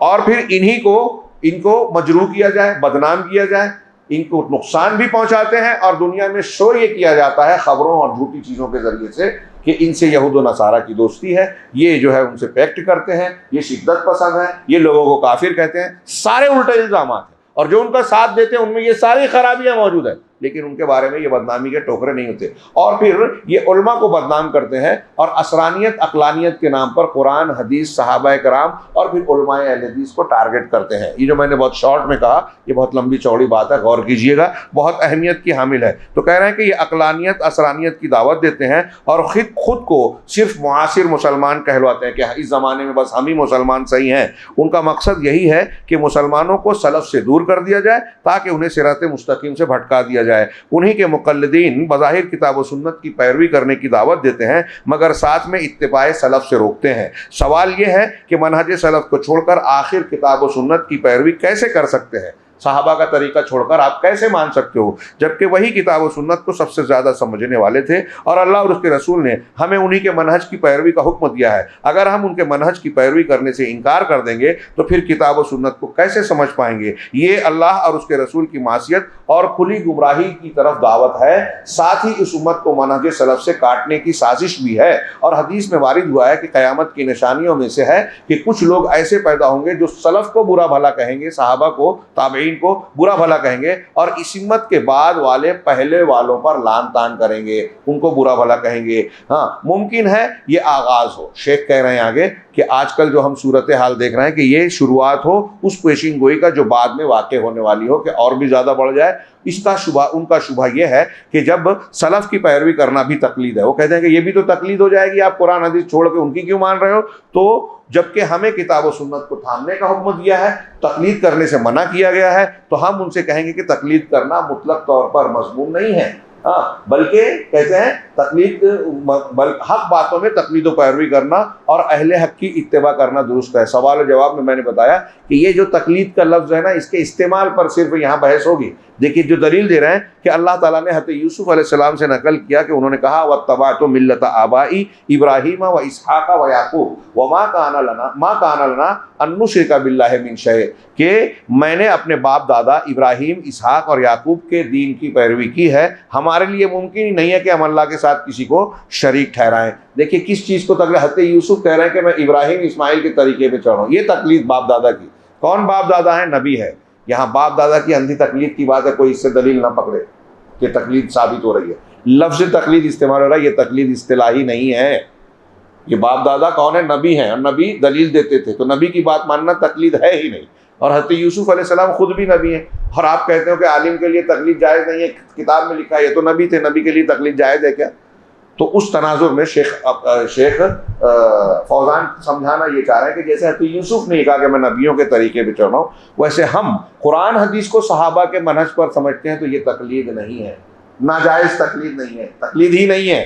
اور پھر ان کو مجروح کیا جائے، بدنام کیا جائے، ان کو نقصان بھی پہنچاتے ہیں، اور دنیا میں شو یہ کیا جاتا ہے خبروں اور جھوٹی چیزوں کے ذریعے سے کہ ان سے یہود و نصارہ کی دوستی ہے، یہ جو ہے ان سے پیکٹ کرتے ہیں، یہ شدت پسند ہیں، یہ لوگوں کو کافر کہتے ہیں۔ سارے الٹے الزامات ہیں، اور جو ان کا ساتھ دیتے ہیں ان میں یہ ساری خرابیاں موجود ہیں، لیکن ان کے بارے میں یہ بدنامی کے ٹوکرے نہیں ہوتے۔ اور پھر یہ علماء کو بدنام کرتے ہیں، اور عصرانیت، عقلانیت کے نام پر قرآن، حدیث، صحابہ کرام اور پھر علماء اہل حدیث کو ٹارگٹ کرتے ہیں۔ یہ جو میں نے بہت شارٹ میں کہا، یہ بہت لمبی چوڑی بات ہے، غور کیجئے گا، بہت اہمیت کی حامل ہے۔ تو کہہ رہے ہیں کہ یہ عقلانیت، عصرانیت کی دعوت دیتے ہیں، اور خود کو صرف معاصر مسلمان کہلواتے ہیں کہ اس زمانے میں بس ہم ہی مسلمان صحیح ہیں۔ ان کا مقصد یہی ہے کہ مسلمانوں کو سلف سے دور کر دیا جائے تاکہ انہیں صراط مستقیم سے بھٹکا دیا جائے۔ انہی کے مقلدین بظاہر کتاب و سنت کی پیروی کرنے کی دعوت دیتے ہیں، مگر ساتھ میں اتباع سلف سے روکتے ہیں۔ سوال یہ ہے کہ منہج سلف کو چھوڑ کر آخر کتاب و سنت کی پیروی کیسے کر سکتے ہیں؟ صحابہ کا طریقہ چھوڑ کر آپ کیسے مان سکتے ہو، جبکہ وہی کتاب و سنت کو سب سے زیادہ سمجھنے والے تھے، اور اللہ اور اس کے رسول نے ہمیں انہی کے منہج کی پیروی کا حکم دیا ہے۔ اگر ہم ان کے منہج کی پیروی کرنے سے انکار کر دیں گے تو پھر کتاب و سنت کو کیسے سمجھ پائیں گے؟ یہ اللہ اور اس کے رسول کی معصیت اور کھلی گمراہی کی طرف دعوت ہے، ساتھ ہی اس امت کو منہج سلف سے کاٹنے کی سازش بھی ہے۔ اور حدیث میں وارد ہوا ہے کہ قیامت کی نشانیوں میں سے ہے کہ کچھ لوگ ایسے پیدا ہوں گے جو سلف کو برا بھلا کہیں گے، صحابہ کو، تابعین کو برا بھلا کہیں گے، اور اس امت کے بعد والے پہلے والوں پر لان تان کریں گے، ان کو برا بھلا کہیں گے۔ ہاں، ممکن ہے یہ آغاز ہو۔ شیخ کہہ رہے ہیں آگے کہ آج کل جو ہم صورتحال دیکھ رہے ہیں کہ یہ شروعات ہو اس پیشین گوئی کا جو بعد میں واقع ہونے والی ہو کہ اور بھی زیادہ بڑھ جائے۔ اس کا شبہ، ان کا شبہ یہ ہے کہ جب سلف کی پیروی کرنا بھی تقلید ہے، وہ کہتے ہیں کہ یہ بھی تو تقلید ہو جائے گی، آپ قرآن حدیث چھوڑ کے ان کی کیوں مان رہے ہو؟ تو جبکہ ہمیں کتاب و سنت کو تھامنے کا حکم دیا ہے، تقلید کرنے سے منع کیا گیا ہے، تو ہم ان سے کہیں گے کہ تقلید کرنا مطلق طور پر مذموم نہیں ہے، ہاں بلکہ کہتے ہیں تقلید حق باتوں میں تقلید و پیروی کرنا اور اہل حق کی اتباع کرنا درست ہے۔ سوال و جواب میں نے بتایا کہ یہ جو تقلید کا لفظ ہے نا، اس کے استعمال پر صرف یہاں بحث ہوگی۔ دیکھیے جو دلیل دے رہے ہیں کہ اللہ تعالیٰ نے حضرت یوسف علیہ السلام سے نقل کیا کہ انہوں نے کہا وَاتَّبَعْتُ مِلَّةَ آبَائِي إِبْرَاهِيمَ وَإِسْحَاقَ وَيَعْقُوبَ وَمَا كَانَ لَنَا أَن نُشْرِكَ بِاللَّهِ مِن شَيْءٍ، کہ میں نے اپنے باپ دادا ابراہیم، اسحاق اور یعقوب کے دین کی پیروی کی ہے، ہمارے لیے ممکن ہی نہیں ہے کہ ہم اللہ کے ساتھ کسی کو شریک ٹھہرائیں۔ دیکھیے کس چیز کو تقلید، حضرت یوسف کہہ رہے ہیں کہ میں ابراہیم اسماعیل کے طریقے پہ چڑھا ہوں، یہ تقلید باپ دادا کی۔ کون باپ دادا ہے؟ نبی ہے۔ یہاں باپ دادا کی اندھی تقلید کی بات ہے، کوئی اس سے دلیل نہ پکڑے کہ تقلید ثابت ہو رہی ہے۔ لفظ تقلید استعمال ہو رہا ہے، یہ تقلید اصطلاحی نہیں ہے۔ یہ باپ دادا کون ہے؟ نبی ہیں، اور نبی دلیل دیتے تھے، تو نبی کی بات ماننا تقلید ہے ہی نہیں۔ اور حضرت یوسف علیہ السلام خود بھی نبی ہیں، اور آپ کہتے ہو کہ عالم کے لیے تقلید جائز نہیں ہے، کتاب میں لکھا ہے، یہ تو نبی تھے، نبی کے لیے تقلید جائز ہے کیا؟ تو اس تناظر میں شیخ فوزان سمجھانا یہ چاہ رہے ہیں کہ جیسے حضرت یوسف نے کہا کہ میں نبیوں کے طریقے پہ چل رہا ہوں، ویسے ہم قرآن حدیث کو صحابہ کے منہج پر سمجھتے ہیں، تو یہ تقلید نہیں ہے، ناجائز تقلید نہیں ہے، تقلید ہی نہیں ہے۔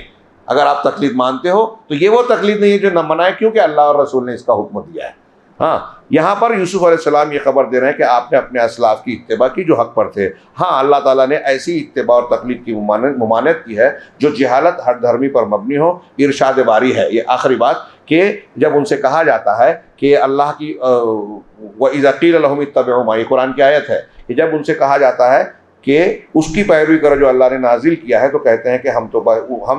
اگر آپ تقلید مانتے ہو تو یہ وہ تقلید نہیں ہے جو نہ منائے، کیونکہ اللہ اور رسول نے اس کا حکم دیا ہے۔ ہاں یہاں پر یوسف علیہ السلام یہ خبر دے رہے ہیں کہ آپ نے اپنے اسلاف کی اتباع کی جو حق پر تھے۔ ہاں اللہ تعالیٰ نے ایسی اتباع اور تقلید کی ممانعت کی ہے جو جہالت ہر دھرمی پر مبنی ہو، ارشاد باری ہے۔ یہ آخری بات کہ جب ان سے کہا جاتا ہے کہ اللہ کی وَإِذَا قِيلَ لَهُمِ اتَّبِعُوا مَا، یہ قرآن کی آیت ہے کہ جب ان سے کہا جاتا ہے کہ اس کی پیروی کرو جو اللہ نے نازل کیا ہے، تو کہتے ہیں کہ ہم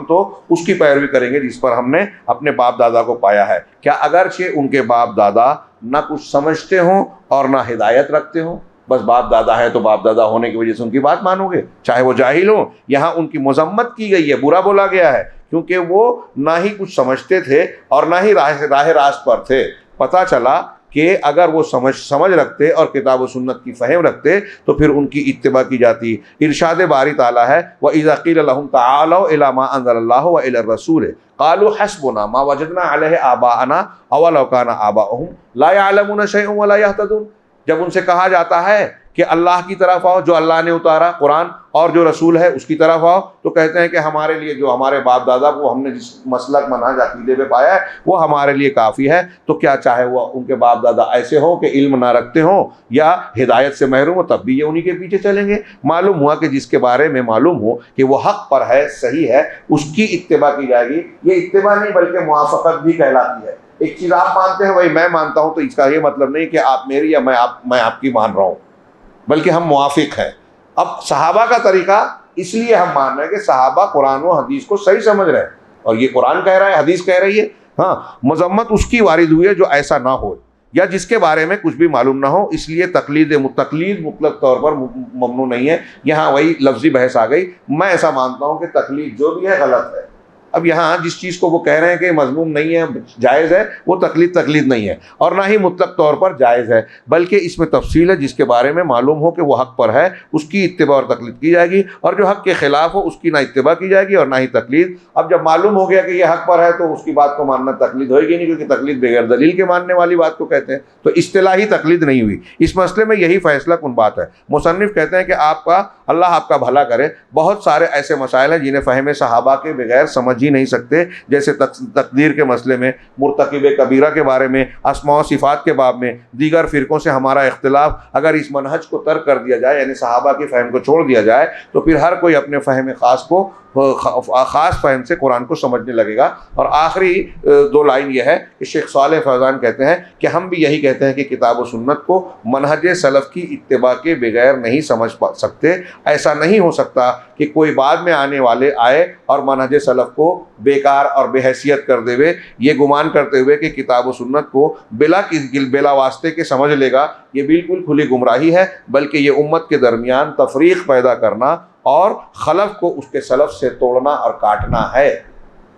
تو اس کی پیروی کریں گے جس پر ہم نے اپنے باپ دادا کو پایا ہے۔ کیا اگرچہ ان کے باپ دادا نہ کچھ سمجھتے ہوں اور نہ ہدایت رکھتے ہوں، بس باپ دادا ہے تو باپ دادا ہونے کی وجہ سے ان کی بات مانو گے، چاہے وہ جاہل ہوں؟ یہاں ان کی مذمت کی گئی ہے، برا بولا گیا ہے، کیونکہ وہ نہ ہی کچھ سمجھتے تھے اور نہ ہی راہ راست پر تھے۔ پتہ چلا کہ اگر وہ سمجھ رکھتے اور کتاب و سنت کی فہم رکھتے تو پھر ان کی اتباع کی جاتی۔ ارشاد باری تعالیٰ ہے وَإِذَا قِيلَ لَهُمْ تَعَالَوْا إِلَىٰ مَا أَنزَلَ اللَّهُ وَإِلَى الرَّسُولِ قَالُوا حَسْبُنَا مَا وَجَدْنَا عَلَيْهِ آبَاءَنَا أَوَلَوْ كَانَ آبَاؤُهُمْ لَا يَعْلَمُونَ شَيْئًا وَلَا يَهْتَدُونَ، جب ان سے کہا جاتا ہے کہ اللہ کی طرف آؤ، جو اللہ نے اتارا قرآن اور جو رسول ہے اس کی طرف آؤ، تو کہتے ہیں کہ ہمارے لیے جو ہمارے باپ دادا کو ہم نے جس مسلک منہج عقیدے پہ پایا ہے وہ ہمارے لیے کافی ہے۔ تو کیا چاہے وہ ان کے باپ دادا ایسے ہوں کہ علم نہ رکھتے ہوں یا ہدایت سے محروم ہو، تب بھی یہ انہی کے پیچھے چلیں گے۔ معلوم ہوا کہ جس کے بارے میں معلوم ہو کہ وہ حق پر ہے، صحیح ہے، اس کی اتباع کی جائے گی۔ یہ اتباع نہیں بلکہ موافقت بھی کہلاتی ہے۔ ایک چیز آپ مانتے ہیں وہی میں مانتا ہوں، تو اس کا یہ مطلب نہیں کہ آپ میری یا میں آپ کی مان رہا ہوں، بلکہ ہم موافق ہیں۔ اب صحابہ کا طریقہ اس لیے ہم مان رہے ہیں کہ صحابہ قرآن و حدیث کو صحیح سمجھ رہے ہیں، اور یہ قرآن کہہ رہا ہے، حدیث کہہ رہی ہے۔ ہاں مذمت اس کی وارد ہوئی ہے جو ایسا نہ ہو یا جس کے بارے میں کچھ بھی معلوم نہ ہو، اس لیے تقلید مطلق طور پر ممنوع نہیں ہے۔ یہاں وہی لفظی بحث آ گئی۔ میں ایسا مانتا ہوں کہ تقلید جو بھی ہے غلط ہے۔ اب یہاں جس چیز کو وہ کہہ رہے ہیں کہ مذموم نہیں ہے، جائز ہے، وہ تقلید نہیں ہے، اور نہ ہی مطلق طور پر جائز ہے، بلکہ اس میں تفصیل ہے۔ جس کے بارے میں معلوم ہو کہ وہ حق پر ہے اس کی اتباع اور تقلید کی جائے گی، اور جو حق کے خلاف ہو اس کی نہ اتباع کی جائے گی اور نہ ہی تقلید۔ اب جب معلوم ہو گیا کہ یہ حق پر ہے تو اس کی بات کو ماننا تقلید ہوئے گی نہیں، کیونکہ تقلید بغیر دلیل کے ماننے والی بات کو کہتے ہیں، تو اصطلاحی تقلید نہیں ہوئی۔ اس مسئلے میں یہی فیصلہ کن بات ہے۔ مصنف کہتے ہیں کہ اللہ آپ کا بھلا کرے، بہت سارے ایسے مسائل ہیں جنہیں فہم صحابہ کے بغیر سمجھ ہی نہیں سکتے، جیسے تقدیر کے مسئلے میں، مرتکب کبیرہ کے بارے میں، اسماء و صفات کے باب میں۔ دیگر فرقوں سے ہمارا اختلاف اگر اس منہج کو ترک کر دیا جائے، یعنی صحابہ کی فہم کو چھوڑ دیا جائے، تو پھر ہر کوئی اپنے فہم خاص فہم سے قرآن کو سمجھنے لگے گا۔ اور آخری دو لائن یہ ہے کہ شیخ صالح فیضان کہتے ہیں کہ ہم بھی یہی کہتے ہیں کہ کتاب و سنت کو منہج سلف کی اتباع کے بغیر نہیں سمجھ سکتے۔ ایسا نہیں ہو سکتا کہ کوئی بعد میں آنے والے آئے اور منہج سلف کو بیکار اور بے حیثیت کر دے ہوئے، یہ گمان کرتے ہوئے کہ کتاب و سنت کو بلا واسطے کے سمجھ لے گا۔ یہ بالکل کھلی گمراہی ہے، بلکہ یہ امت کے درمیان تفریق پیدا کرنا اور خلف کو اس کے سلف سے توڑنا اور کاٹنا ہے۔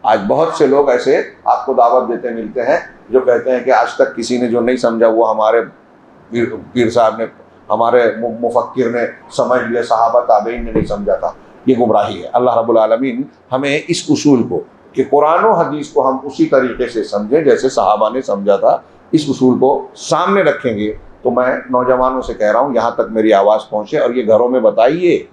آج بہت سے لوگ ایسے آپ کو دعوت دیتے ملتے ہیں جو کہتے ہیں کہ آج تک کسی نے جو نہیں سمجھا وہ ہمارے پیر صاحب نے، ہمارے مفکر نے سمجھ لیا، صحابہ تابعین نے نہیں سمجھا تھا۔ یہ گمراہی ہے۔ اللہ رب العالمین ہمیں اس اصول کو کہ قرآن و حدیث کو ہم اسی طریقے سے سمجھیں جیسے صحابہ نے سمجھا تھا، اس اصول کو سامنے رکھیں گے تو میں نوجوانوں سے کہہ رہا ہوں، یہاں تک میری آواز پہنچے اور یہ گھروں میں بتائیے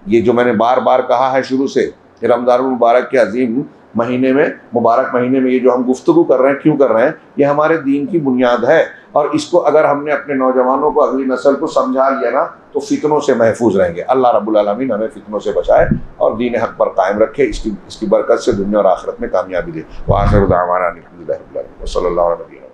یہ جو میں نے بار بار کہا ہے شروع سے کہ رمضان المبارک کے عظیم مہینے میں، مبارک مہینے میں یہ جو ہم گفتگو کر رہے ہیں، کیوں کر رہے ہیں؟ یہ ہمارے دین کی بنیاد ہے، اور اس کو اگر ہم نے اپنے نوجوانوں کو، اگلی نسل کو سمجھا لیا نا تو فتنوں سے محفوظ رہیں گے۔ اللہ رب العالمین ہمیں فتنوں سے بچائے اور دین حق پر قائم رکھے، اس کی برکت سے دنیا اور آخرت میں کامیابی دے۔ وآخر دعوانا الحمدللہ رب العالمین وصلی اللہ علیہ وسلم۔